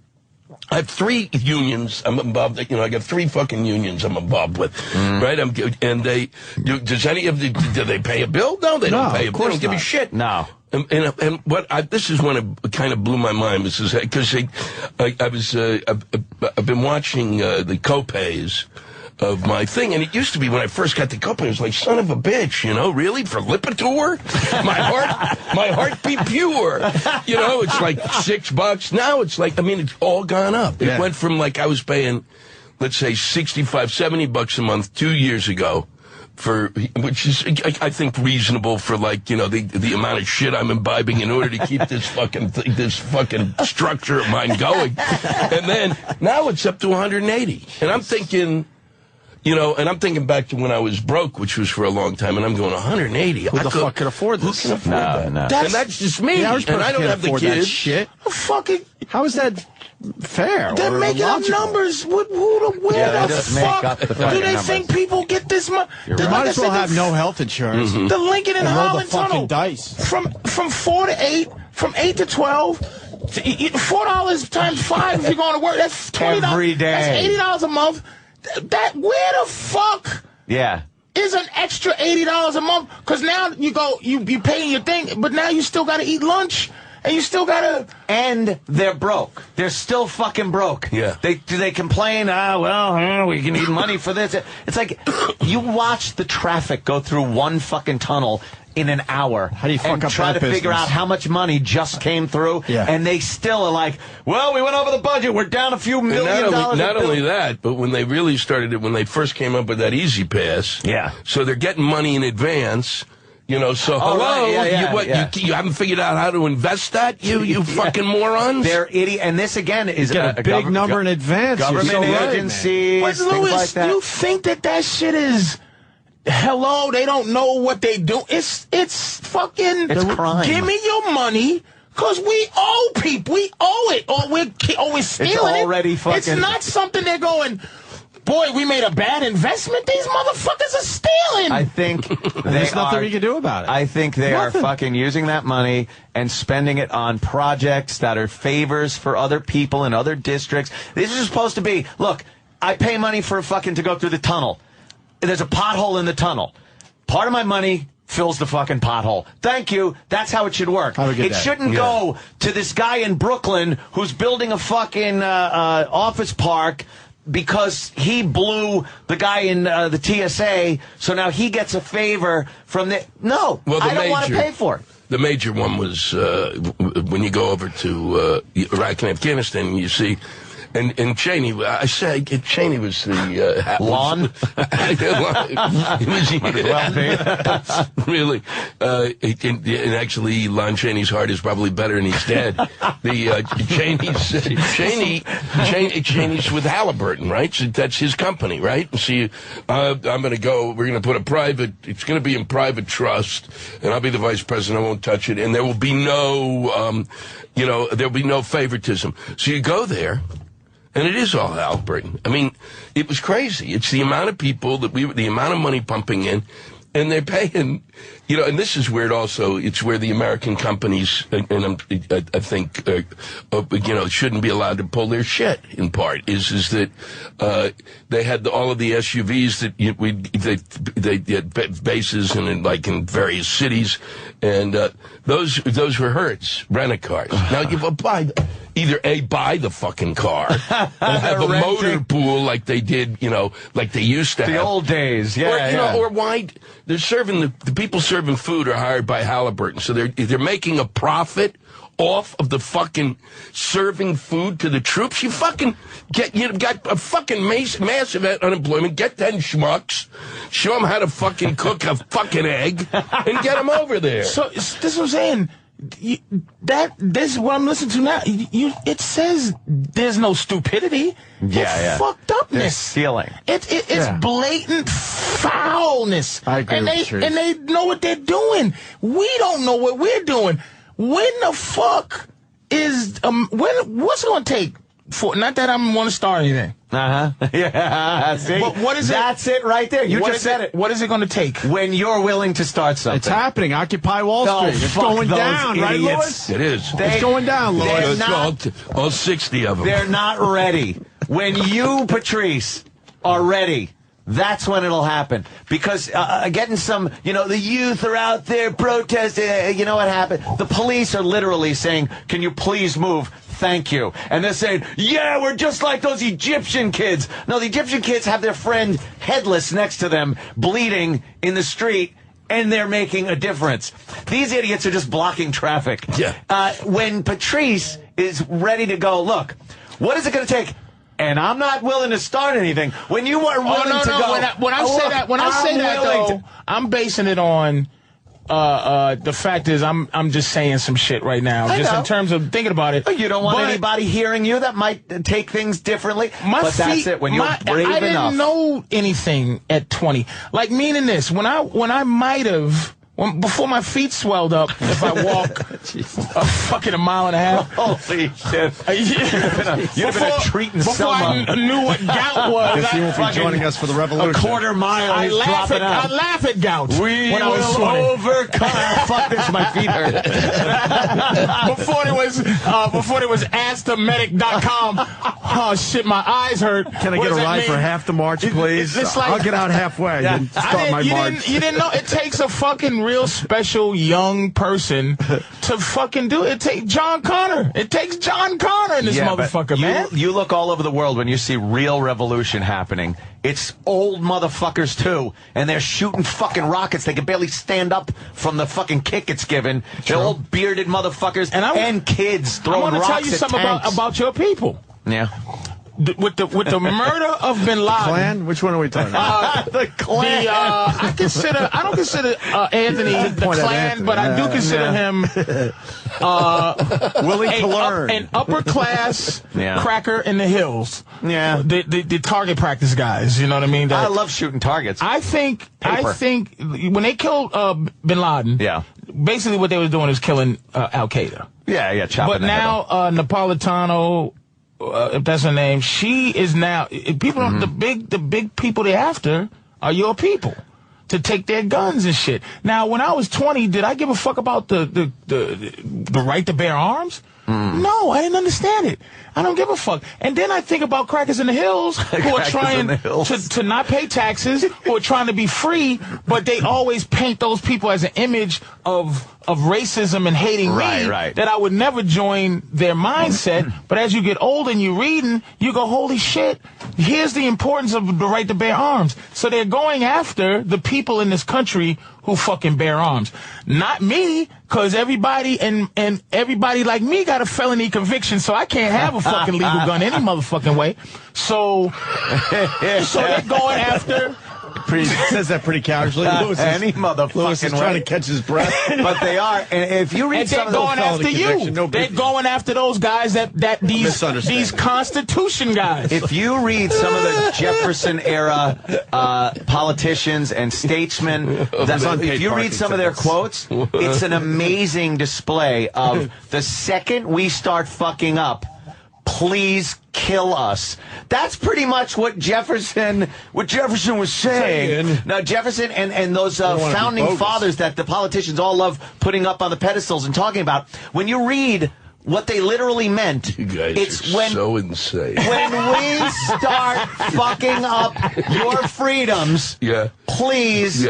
I have 3 unions I'm involved. I got 3 fucking unions I'm involved with, right? And does any of the, do they pay a bill? No, they don't pay a bill. They don't give a shit. No. And this is when it kind of blew my mind, because I've been watching the copays of my thing, and it used to be when I first got the copay, it was like, son of a bitch, really, for Lipitor? my heart be pure. It's like $6. Now it's like, it's all gone up. It went from like I was paying, let's say, $65, $70 a month 2 years ago, which is, I think, reasonable for the amount of shit I'm imbibing in order to keep this fucking structure of mine going. And then now it's up to 180, and I'm thinking. And I'm thinking back to when I was broke, which was for a long time, and I'm going 180. Who the fuck can afford this? Who can afford that? No. And that's just me. And I don't have the kids. Shit. How is that fair? They're making up numbers. Where the fuck do they think people get this money? They might as well have no health insurance. Mm-hmm. The Lincoln and Holland Tunnel. Dice. From 4 to 8, from 8 to 12. $4 times 5 if you're going to work. That's $20 every day. That's $80 a month. Where the fuck is an extra $80 a month? Because now you paying your thing, but now you still got to eat lunch, and you still got to... And they're broke. They're still fucking broke. Yeah. They complain, we can need money for this. It's like, you watch the traffic go through one fucking tunnel in an hour. How do you fuck and up try that to figure business? out how much money just came through, and they still are like, well, we went over the budget, we're down a few million dollars. Not only that, but when they really started it, when they first came up with that Easy Pass, so they're getting money in advance. Hello, you haven't figured out how to invest that, you fucking morons? They're idiot, and this again is a big number in advance. Government agencies, but things Louis, like that. You think that shit is... Hello, they don't know what they do. It's fucking... It's crime. Give me your money, because we owe people. We owe it, or we're stealing it's already it. Fucking... It's not something they're going... Boy, we made a bad investment. These motherfuckers are stealing. I think there's nothing we can do about it. I think they are fucking using that money and spending it on projects that are favors for other people in other districts. This is supposed to be, look, I pay money for fucking to go through the tunnel. There's a pothole in the tunnel. Part of my money fills the fucking pothole. Thank you. That's how it should work. It shouldn't go to this guy in Brooklyn who's building a fucking office park because he blew the guy in the TSA, so now he gets a favor from the... No, I don't want to pay for it. The major one was when you go over to Iraq and Afghanistan, you see... And Cheney, I say Cheney was the... Lawn? Really. And actually, Lon Chaney's heart is probably better and he's dead. Cheney's with Halliburton, right? So that's his company, right? See, I'm going to go, we're going to put it's going to be in private trust, and I'll be the vice president, I won't touch it, and there will be no, there'll be no favoritism. So you go there, and it is all Halliburton. I mean, it was crazy. It's the amount of people the amount of money pumping in, and they're paying, and this is where it's where the American companies, and I think, shouldn't be allowed to pull their shit in part, is that, they had all of the SUVs that they had bases in various cities, and, those were Hertz, rent-a-cars. Now you either buy the fucking car, or have a motor pool like they did, like they used to have. The old days, or why they're serving the people serving food are hired by Halliburton, so they're making a profit off of the fucking serving food to the troops. You got a fucking massive unemployment. Get 10 schmucks, show them how to fucking cook a fucking egg, and get them over there. So this is what I'm saying. This is what I'm listening to now. It says there's no stupidity. It's fucked upness. They're stealing. It's blatant foulness. I agree and they know what they're doing. We don't know what we're doing. When the fuck is what's it going to take? not that I want to start anything. Yeah. See? But what is That's it right there. You just said it. What is it going to take? When you're willing to start something. It's happening. Occupy Wall Street. It's going down, right, Lewis? It is. It's going down, Lewis. All 60 of them. They're not ready. When you, Patrice, are ready, that's when it'll happen. Because getting some, the youth are out there protesting. You know what happened? The police are literally saying, can you please move? Thank you. And they're saying, yeah, we're just like those Egyptian kids. No, the Egyptian kids have their friend headless next to them, bleeding in the street, and they're making a difference. These idiots are just blocking traffic. Yeah. When Patrice is ready to go, look, what is it going to take? And I'm not willing to start anything. When you are willing to go... When I say that, I'm basing it on... the fact is, I'm just saying some shit right now. In terms of thinking about it. You don't want anybody hearing you that might take things differently. That's it. When you're brave enough. I didn't know anything at 20. Like, meaning this, when I might have... before my feet swelled up, if I walk fucking a mile and a half. Holy shit. You'd have been a treat in Selma. Before I knew what gout was. Guess you won't be joining us for the revolution. A quarter mile. I laugh at gout. We when I was will overcome. Fuck this, my feet hurt. before there was AskTheMedic.com. Oh shit, my eyes hurt. Can I get a ride for half the march, please? I'll get out halfway and start my march. You didn't know it takes a fucking real special young person to fucking do it. It takes John Connor. It takes John Connor in this motherfucker, man. You look all over the world when you see real revolution happening. It's old motherfuckers, too, and they're shooting fucking rockets. They can barely stand up from the fucking kick it's given. They're old bearded motherfuckers and kids throwing rocks at tanks. I want to tell you something about your people. Yeah. With the murder of Bin Laden. Clan? Which one are we talking about? The Klan. I don't consider Anthony the Klan, but I do consider him willing to learn. An upper class cracker in the hills. Yeah. The target practice guys, you know what I mean? I love shooting targets. I think when they killed Bin Laden, basically what they were doing is killing Al Qaeda. Yeah, chopping. But now Napolitano, if that's her name, she is now people. The big people they're after are your people to take their guns and shit. Now, when I was 20, did I give a fuck about the right to bear arms? No, I didn't understand it. I don't give a fuck. And then I think about crackers in the hills who are trying to not pay taxes, who are trying to be free, but they always paint those people as an image of racism and hating me, that I would never join their mindset. But as you get older and you're reading, you go, holy shit, here's the importance of the right to bear arms. So they're going after the people in this country who fucking bear arms. Not me, because everybody and everybody like me got a felony conviction, so I can't have a fucking legal gun any motherfucking way. So they're going after... says that pretty casually. Any motherfucking Lewis is trying to catch his breath. But they are. And if you read some of those after you. They're going after those guys that these Constitution guys. If you read some of the Jefferson era politicians and statesmen, if you read some of their quotes, it's an amazing display of the second we start fucking up, please kill us. That's pretty much what Jefferson was saying. Now, Jefferson and those founding fathers that the politicians all love putting up on the pedestals and talking about, when you read what they literally meant, you guys are so insane. When we start fucking up your freedoms, please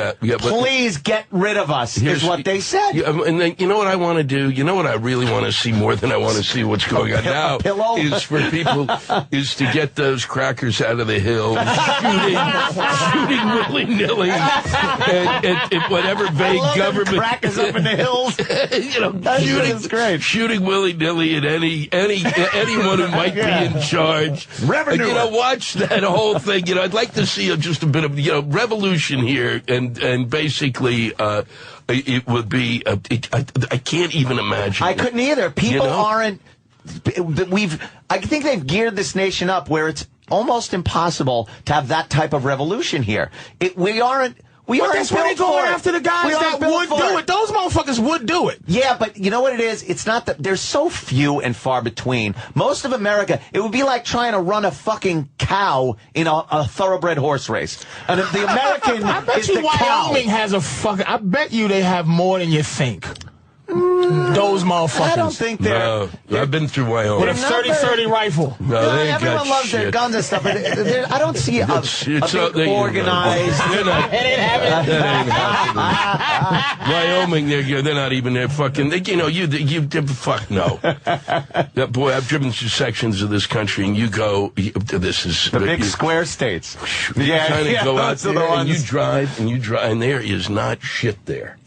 get rid of us, is what they said. And then, you know what I want to do? You know what I really want to see more than I want to see what's going on now? Is for people, is to get those crackers out of the hills, shooting willy-nilly, and whatever vague government. Crackers up in the hills. Shooting willy-nilly at anyone who might be in charge. Revenue. Watch that whole thing. I'd like to see just a bit of revolution here, and basically it would be. I can't even imagine. I couldn't either. People aren't. I think they've geared this nation up where it's almost impossible to have that type of revolution here. We aren't But that's why they going after the guys that would do it. Those motherfuckers would do it. Yeah, but you know what it is? It's not that there's so few and far between. Most of America, it would be like trying to run a fucking cow in a thoroughbred horse race. And if the American I bet is you the cow. Wyoming has a fucking. I bet you they have more than you think. Those motherfuckers. I don't think they're. No, I've been through Wyoming. With a 30-30 rifle. No, they ain't everyone got loves their shit. guns and stuff, but I don't see a big organized. They're not. It ain't happening. That ain't happening. Wyoming, they're not even there fucking. Fuck no. Boy, I've driven through sections of this country, and you go. This is The big square states. You kind of go out those are there the and ones. you drive, and there is not shit there.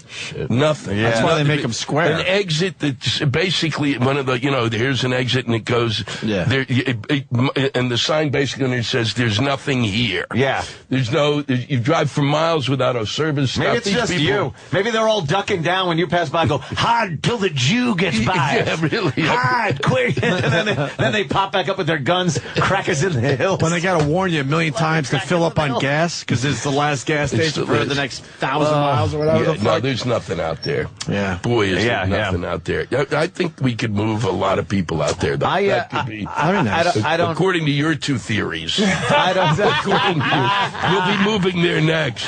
Nothing. Yeah. That's why they Nothing. make them square. An exit that's basically one of the, here's an exit and it goes, there, and the sign basically on it says, there's nothing here. Yeah. There's no, you drive for miles without a service stop. Maybe it's just you. Maybe they're all ducking down when you pass by and go, hard till the Jew gets by. Yeah, really. Hard, quick. And then they pop back up with their guns, crackers in the hills. When they got to warn you a million times to fill up on gas, because it's the last gas station for the next 1,000 miles or whatever the fuck. No, there's nothing out there. Yeah. Boy, is there nothing out there. I think we could move a lot of people out there. That could be. I don't. According to your two theories. I don't. According to you, you'll be moving there next.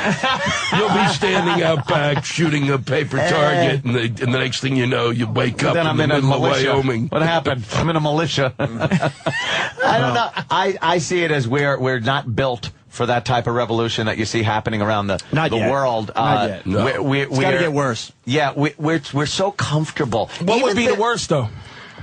You'll be standing out back shooting a paper target, and the next thing you know, you wake up in the middle of Wyoming. What happened? I'm in a militia. I don't know. I see it as we're not built for that type of revolution that you see happening around the world. Not yet. No. It's got to get worse. Yeah, we're so comfortable. What would be the worst, though?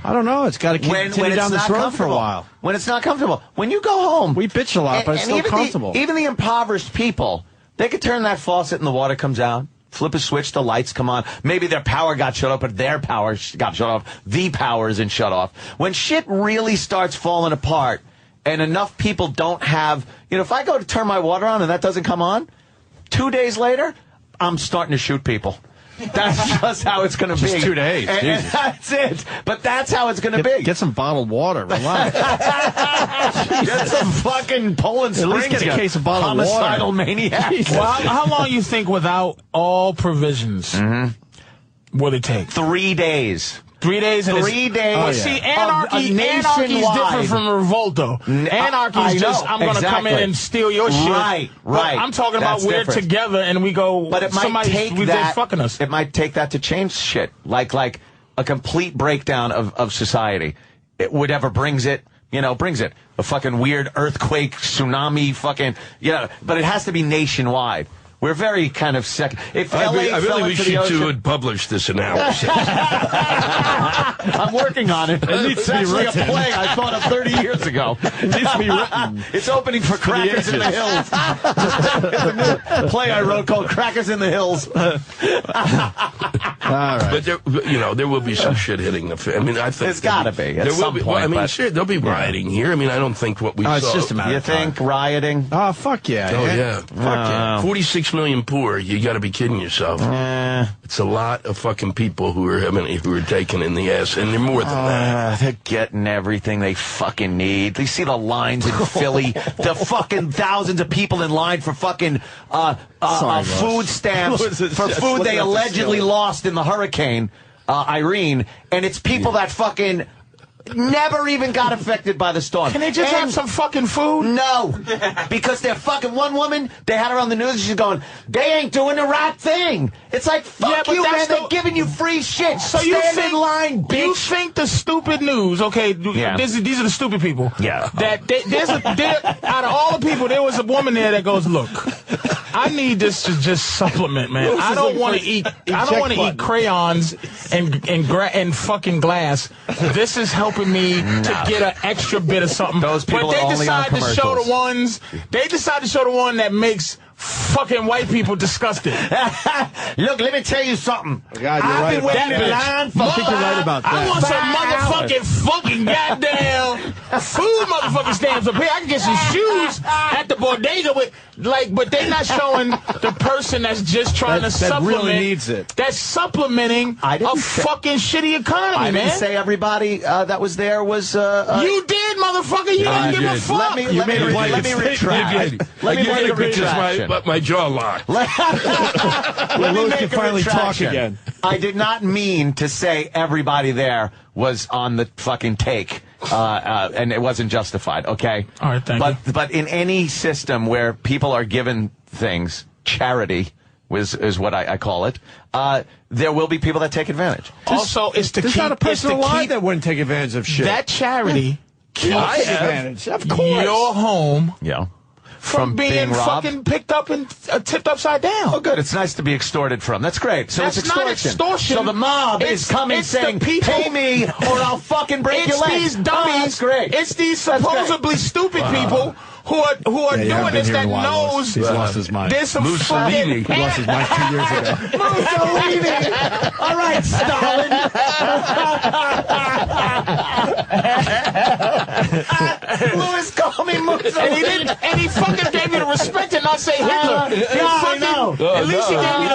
I don't know. It's got to continue down this road for a while. When it's not comfortable. When you go home. We bitch a lot, but it's still comfortable. Even the impoverished people, they could turn that faucet and the water comes out. Flip a switch, the lights come on. Maybe their power got shut off, but their power got shut off. The power isn't shut off. When shit really starts falling apart, and enough people don't have, if I go to turn my water on and that doesn't come on, 2 days later, I'm starting to shoot people. That's just how it's going to be. Just 2 days. And that's it. But that's how it's going to be. Get some bottled water. Relax. Get some fucking Poland Springs. At least get a case of bottled water. Homicidal maniac. Well, how long you think without all provisions would it take? 3 days. 3 days. 3 days. But see, anarchy's different from revolt, though. Anarchy's just, I'm going to come in and steal your shit. Right. But I'm talking about we're together and we go, but it might take that, fucking us. It might take that to change shit. Like a complete breakdown of society. Whatever brings it. Brings it. A fucking weird earthquake, tsunami, but it has to be nationwide. We're very kind of If LA I really wish you two ocean, would publish this analysis. I'm working on it. It needs It's to be actually written. a play I thought of 30 years ago. It needs to be written. It's opening for Crackers in the Hills. It's a new play I wrote called Crackers in the Hills. All right. But there will be some shit hitting the fan. I mean, I think There's got to be at there some will be. point. Well, I mean, but sure, there'll be rioting here. I mean, I don't think what we saw. It's just a matter you of time. think rioting? Oh, fuck yeah. Oh yeah, fuck yeah. 46 million poor. You got to be kidding yourself. It's a lot of fucking people who are taken in the ass, and they're more than that. They're getting everything they fucking need. You see the lines in Philly, the fucking thousands of people in line for fucking food stamps for food they allegedly lost in the hurricane Irene, and it's people that fucking never even got affected by the storm. Can they just have some fucking food? No, because they're fucking. One woman, they had her on the news, and she's going, they ain't doing the right thing. It's like, fuck you, man, they're giving you free shit. So stand in line, bitch. You think the stupid news, okay, these are the stupid people. Yeah. That out of all the people, there was a woman there that goes, look, I need this to just supplement, man. I don't want to eat crayons and fucking glass. This is helping me to get an extra bit of something. Those people but they are only on decide to show commercials. they decide to show the one that makes fucking white people disgusted. Look, let me tell you something. God, you're I've right been waiting in about line for I think you're right about that. I want some motherfucking fucking goddamn food motherfucking stamps up here. I can get some shoes at the bodega with but they're not showing the person that's just trying to supplement. That really needs it. That's supplementing a fucking shitty economy, I man. didn't say everybody that was there was. You did, motherfucker. You didn't give a fuck. Let me retract. Let me make a retraction. My jaw locked. Louis can finally talk again. I did not mean to say everybody there was on the fucking take, and it wasn't justified, okay? All right, thank you. But in any system where people are given things, charity is what I call it, there will be people that take advantage. Also, it's to There's keep... not a person it's to alive keep that wouldn't take advantage of shit. that charity keeps advantage. Of course. your home Yeah. from being robbed? fucking picked up and tipped upside down. Oh, good. It's nice to be extorted from. That's great. So That's it's not extortion. extortion. So the mob It's- is coming it's the saying, people- pay me or I'll fucking break your It's legs. these Oh, dummies. that's great. It's these supposedly stupid people who are doing this that knows He's lost his mind. there's some Mussolini. fucking... He lost his mind 2 years ago. Mussolini! All right, Stalin! Louis called me Mussolini. And he fucking gave me the respect and not say Hitler. I know. At least he gave me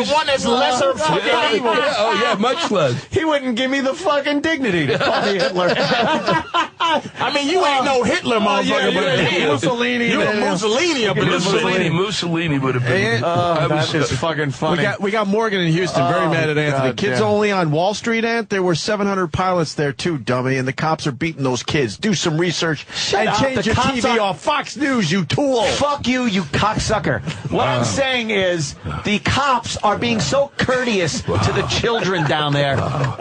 the one that's lesser fucking evil. Yeah, much less. He wouldn't give me the fucking dignity to call me Hitler. I mean, you ain't no Hitler, motherfucker, but Mussolini. you a Mussolini up in this Mussolini would have been. That is fucking funny. We got Morgan in Houston, very mad at Anthony. God Kids damn. only on Wall Street, Ant. There were 700 pilots there too, dummy, and the cops are beating those kids. Do some research and up. change The your cops TV are- off Fox News, you tool. Fuck you, you cocksucker. What I'm saying is the cops are being so courteous to the children down there.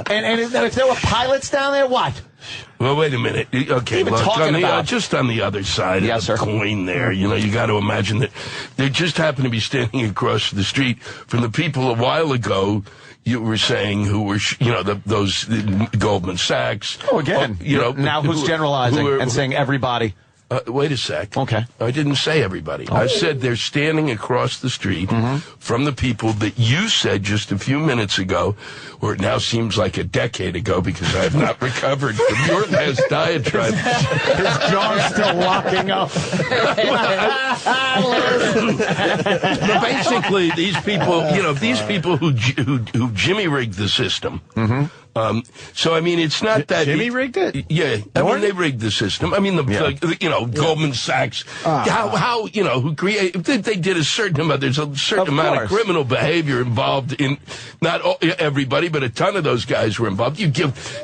And if there were pilots down there, what? Well, wait a minute. Okay, Even look, talking about- just on the other side of the coin there, you got to imagine that they just happen to be standing across the street from the people a while ago you were saying who were, those Goldman Sachs. Oh, again. Now who's generalizing and saying everybody? Wait a sec. Okay. I didn't say everybody. I said they're standing across the street from the people that you said just a few minutes ago, or it now seems like a decade ago because I have not recovered from your last diatribe. His jaw's still locking up. But basically, these people who Jimmy rigged the system. So I mean, it's not that Jimmy rigged it. Yeah, I mean they rigged the system. I mean Goldman Sachs. How who created? They did a certain amount. There's a certain amount of criminal behavior involved in not everybody, but a ton of those guys were involved. You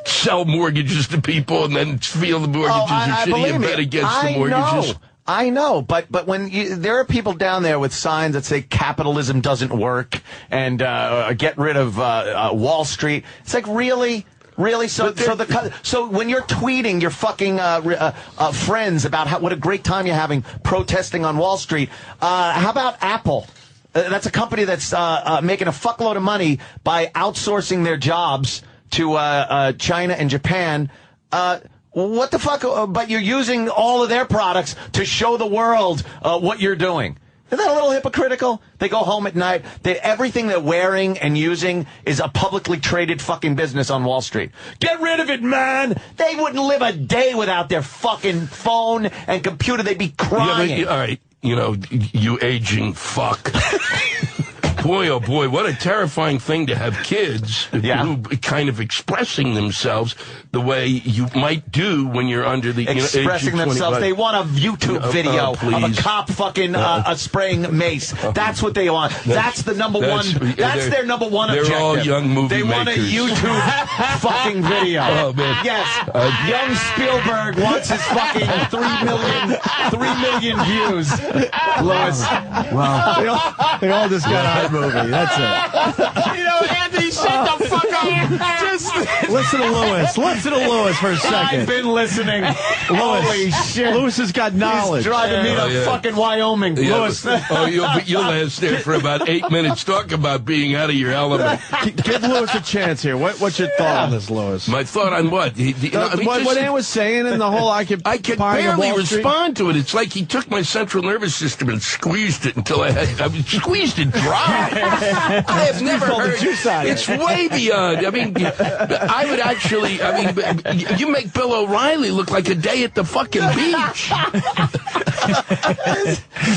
sell mortgages to people and then feel the mortgages are shitty and bet against the mortgages. I know, but when there are people down there with signs that say capitalism doesn't work and get rid of Wall Street, it's like really. So when you're tweeting your fucking friends about what a great time you're having protesting on Wall Street, how about Apple? That's a company that's making a fuckload of money by outsourcing their jobs to China and Japan. What the fuck? But you're using all of their products to show the world what you're doing. Isn't that a little hypocritical? They go home at night. Everything they're wearing and using is a publicly traded fucking business on Wall Street. Get rid of it, man! They wouldn't live a day without their fucking phone and computer. They'd be crying. Yeah, but, all right, you aging fuck. Boy, oh boy, what a terrifying thing to have kids who kind of expressing themselves the way you might do when you're under the expressing age of themselves. 25. They want a YouTube video of a cop fucking spraying mace. That's what they want. That's the number one. That's their number one objective. They're all young movie They want a makers. YouTube fucking video. Oh, man. Yes, young Spielberg wants his fucking 3 million views. Louis, Well, they all just got iMovie. That's it. Anthony, shut the fuck up. Just Listen to Louis. Listen to Louis for a second. I've been listening. Holy shit. Louis has got knowledge. He's driving me to fucking Wyoming. Yeah, Louis. you'll last there for about 8 minutes. Talk about being out of your element. Give Louis a chance here. What's your thought on this, Louis? My thought on what? What Ann was saying and the whole I could barely respond to it. It's like he took my central nervous system and squeezed it until I squeezed it dry. I have never heard. It's way beyond. I mean, I would actually. I mean, you make Bill O'Reilly look like a day at the fucking beach.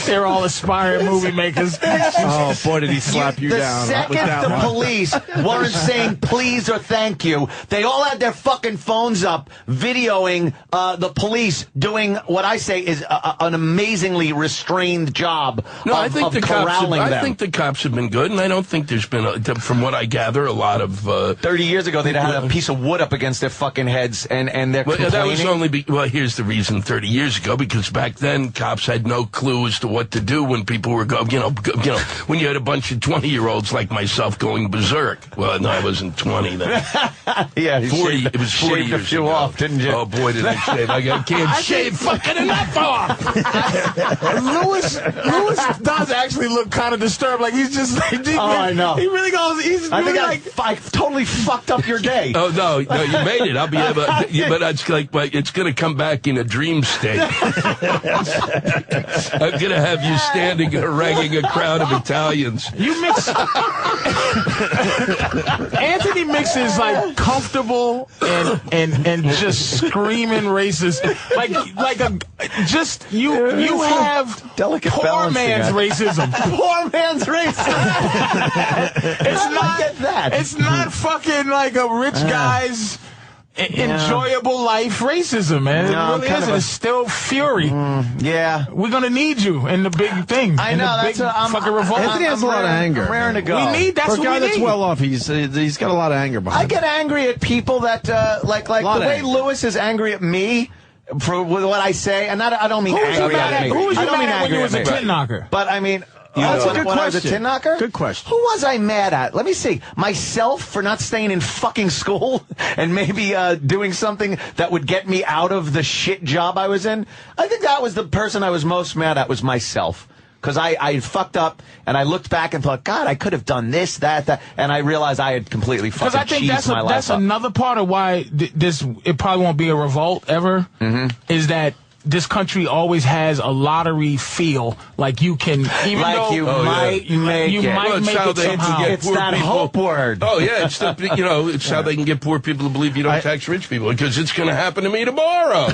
They're all aspiring movie makers. Oh, boy, did he slap you down. The second the police weren't saying please or thank you, they all had their fucking phones up videoing the police doing what I say is an amazingly restrained job I think of the corralling them. I think the cops have been good, and I don't think there's been, from what I gather, a lot of... 30 years ago, they'd had a piece of wood up against their fucking heads, and they're complaining. That was only... well, here's the reason 30 years ago, because back then, cops had no clue as to what to do when people were going, when you had a bunch of 20-year-olds like myself going berserk. Well, no, I wasn't 20 then. Yeah, 40. It was 40 years a few ago. off, didn't you? Oh, boy, did I shave. I can't shave fucking enough off. Lewis does actually look kind of disturbed. Like he's just. I know. He really goes. He's I really think I totally fucked up your day. Oh, no, you made it. I'll be able to, but it's it's going to come back in a dream state. I'm going to have you standing and haranguing a crowd of Italians. You mix. Anthony mixes like comfortable and just screaming racist. You have delicate poor balancing man's act. racism. Poor man's racism. It's not get that. It's not fucking like a rich guy's enjoyable life racism, man. No, It really isn't. It's still fury. Yeah. We're gonna need you in the big thing. I know, the that's big what I'm- fucking revolt. Anthony has a lot of anger. I'm raring to go. We need that's For a what guy we that's need. well off, he's got a lot of anger behind I get angry at people that like the Lot of way anger. Lewis is angry at me for what I say, and I don't mean Who was you angry mad at at? me. Who was I you don't mean mad at when angry you was at a me. tin knocker? But I mean, That's a good when I was a question. tin knocker? Good question. Who was I mad at? Let me see. Myself for not staying in fucking school and maybe doing something that would get me out of the shit job I was in. I think that was the person I was most mad at was myself. Because I fucked up, and I looked back and thought, God, I could have done this, that, and I realized I had completely fucking Because I think cheesed my life that's up. another part of why it probably won't be a revolt ever. Is that this country always has a lottery feel, like you can, even Like though you might make it. might Well, it's make how it they somehow. get It's poor that people. hope word. Oh, yeah, it's it's how they can get poor people to believe you don't tax rich people, because it's going to happen to me tomorrow.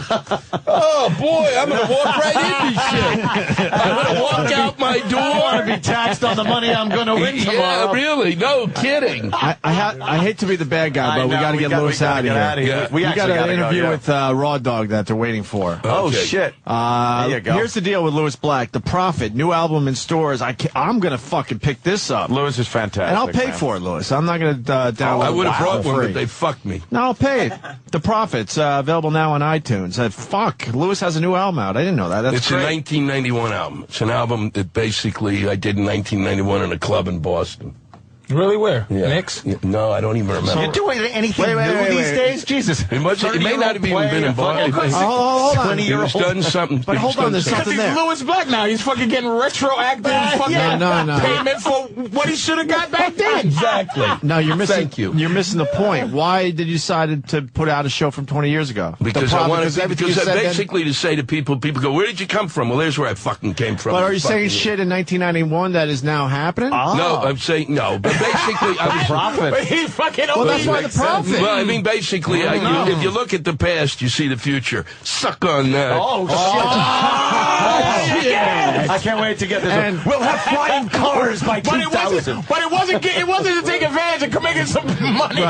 Oh, boy, I'm going to walk right into shit. I'm going to walk out my door. I want to be taxed on the money I'm going to win tomorrow. Yeah, really, no kidding. I hate to be the bad guy, but we got to get Lewis out of here. Yeah. We got actually an gotta go, interview yeah. with Raw Dog that they're waiting for. Oh, Okay. shit. There you go. Here's the deal with Lewis Black. The Prophet, new album in stores. I'm going to fucking pick this up. Lewis is fantastic. And I'll pay man. for it, Lewis. I'm not going to download I would have it brought for one, free. but they fucked me. No, I'll pay it. The Prophet's available now on iTunes. Fuck, Lewis has a new album out. I didn't know that. That's It's great. a 1991 album. It's an album that basically I did in 1991 in a club in Boston. Really, where? Yeah. Knicks? Yeah, no, I don't even remember. You're doing anything Wait, new wait, these wait. days? Jesus. It may not have even been in Boston. Hold on. He was done something. But hold on, there's Because something he's there. Lewis Black now. He's fucking getting retroactive fucking No. payment for what he should have got back then. Exactly. No, you're missing. Thank you. You're missing the point. Why did you decide to put out a show from 20 years ago? Because The I Prophet, wanted to, everything you because said then- basically to say to people go, where did you come from? Well, there's where I fucking came from. But are you Fucking- saying shit in 1991 that is now happening? No, I'm saying no. But basically, I was Prophet. But he fucking Well, that's why the makes sense. Prophet. Well, I mean, basically, if you look at the past, you see the future. Suck on that. Oh, shit. I can't wait to get this And- one. We'll have flying colors by But it 2000. wasn't to take advantage of making some money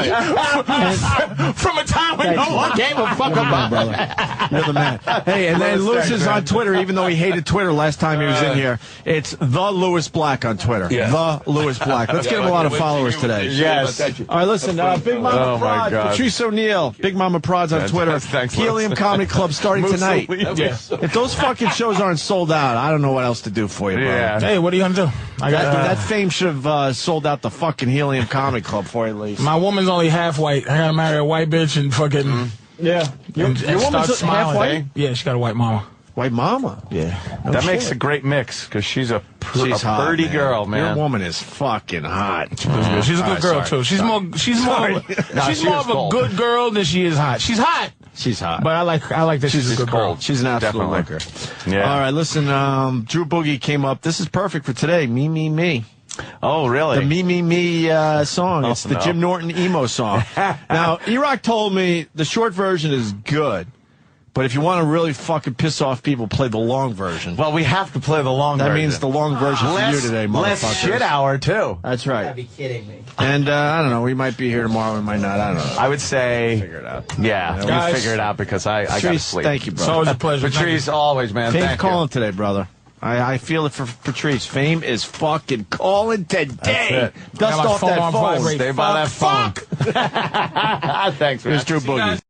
from a time when no one gave a fuck about. brother. You're the man. Hey, and then Lewis is on Twitter, even though he hated Twitter last time he was in here. It's the Lewis Black on Twitter. Yeah. The Lewis Black. Let's get him a lot of followers today. Yes. All right, listen, Big Mama Oh, my Prod, God. Patrice O'Neill, Big Mama Prod's on Twitter. Thanks, Helium Lewis. Comedy Club starting tonight. Yeah. If those fucking shows aren't sold out, I don't know what else to do for you, bro. Yeah. Hey, what are you gonna do? I got That fame should have sold out the fucking Helium Comedy Club for you, at least. my woman's only half white. I gotta marry a white bitch and fucking Yeah. Your start woman's smiling. half white? Yeah, she got a white mama. White Mama. Yeah. No That shit. makes a great mix because she's a She's hot, pretty man. girl, man. Your woman is fucking hot. She's a good girl too. She's more No, she's she more is of a gold. good girl than she is hot. She's hot, She's hot. but I like that she's a good girl. cold. She's an absolute Definitely. looker. Yeah. All right, listen, Drew Boogie came up. This is perfect for today. Me, Me, Me. Oh, really? The Me, Me, Me song. It's the no. Jim Norton emo song. Now, E-Rock told me the short version is good, But if you want to really fucking piss off people, play the long version. Well, we have to play the long version. That means the long version for you today, motherfuckers. Less shit hour, too. That's right. You gotta be kidding me. And I don't know. We might be here tomorrow. We might not. I don't know. I would say... Figure it out. Yeah, Guys, we'll figure it out because I got to Patrice, sleep. thank you, brother. It's always a pleasure. Patrice, always, man. Fame's Thank calling you. today, brother. I feel it for Patrice. Fame is fucking calling today. That's it. Dust I got my off phone that on phone. vibrate. Stay by that phone. Thanks, man. Here's Drew Boogie.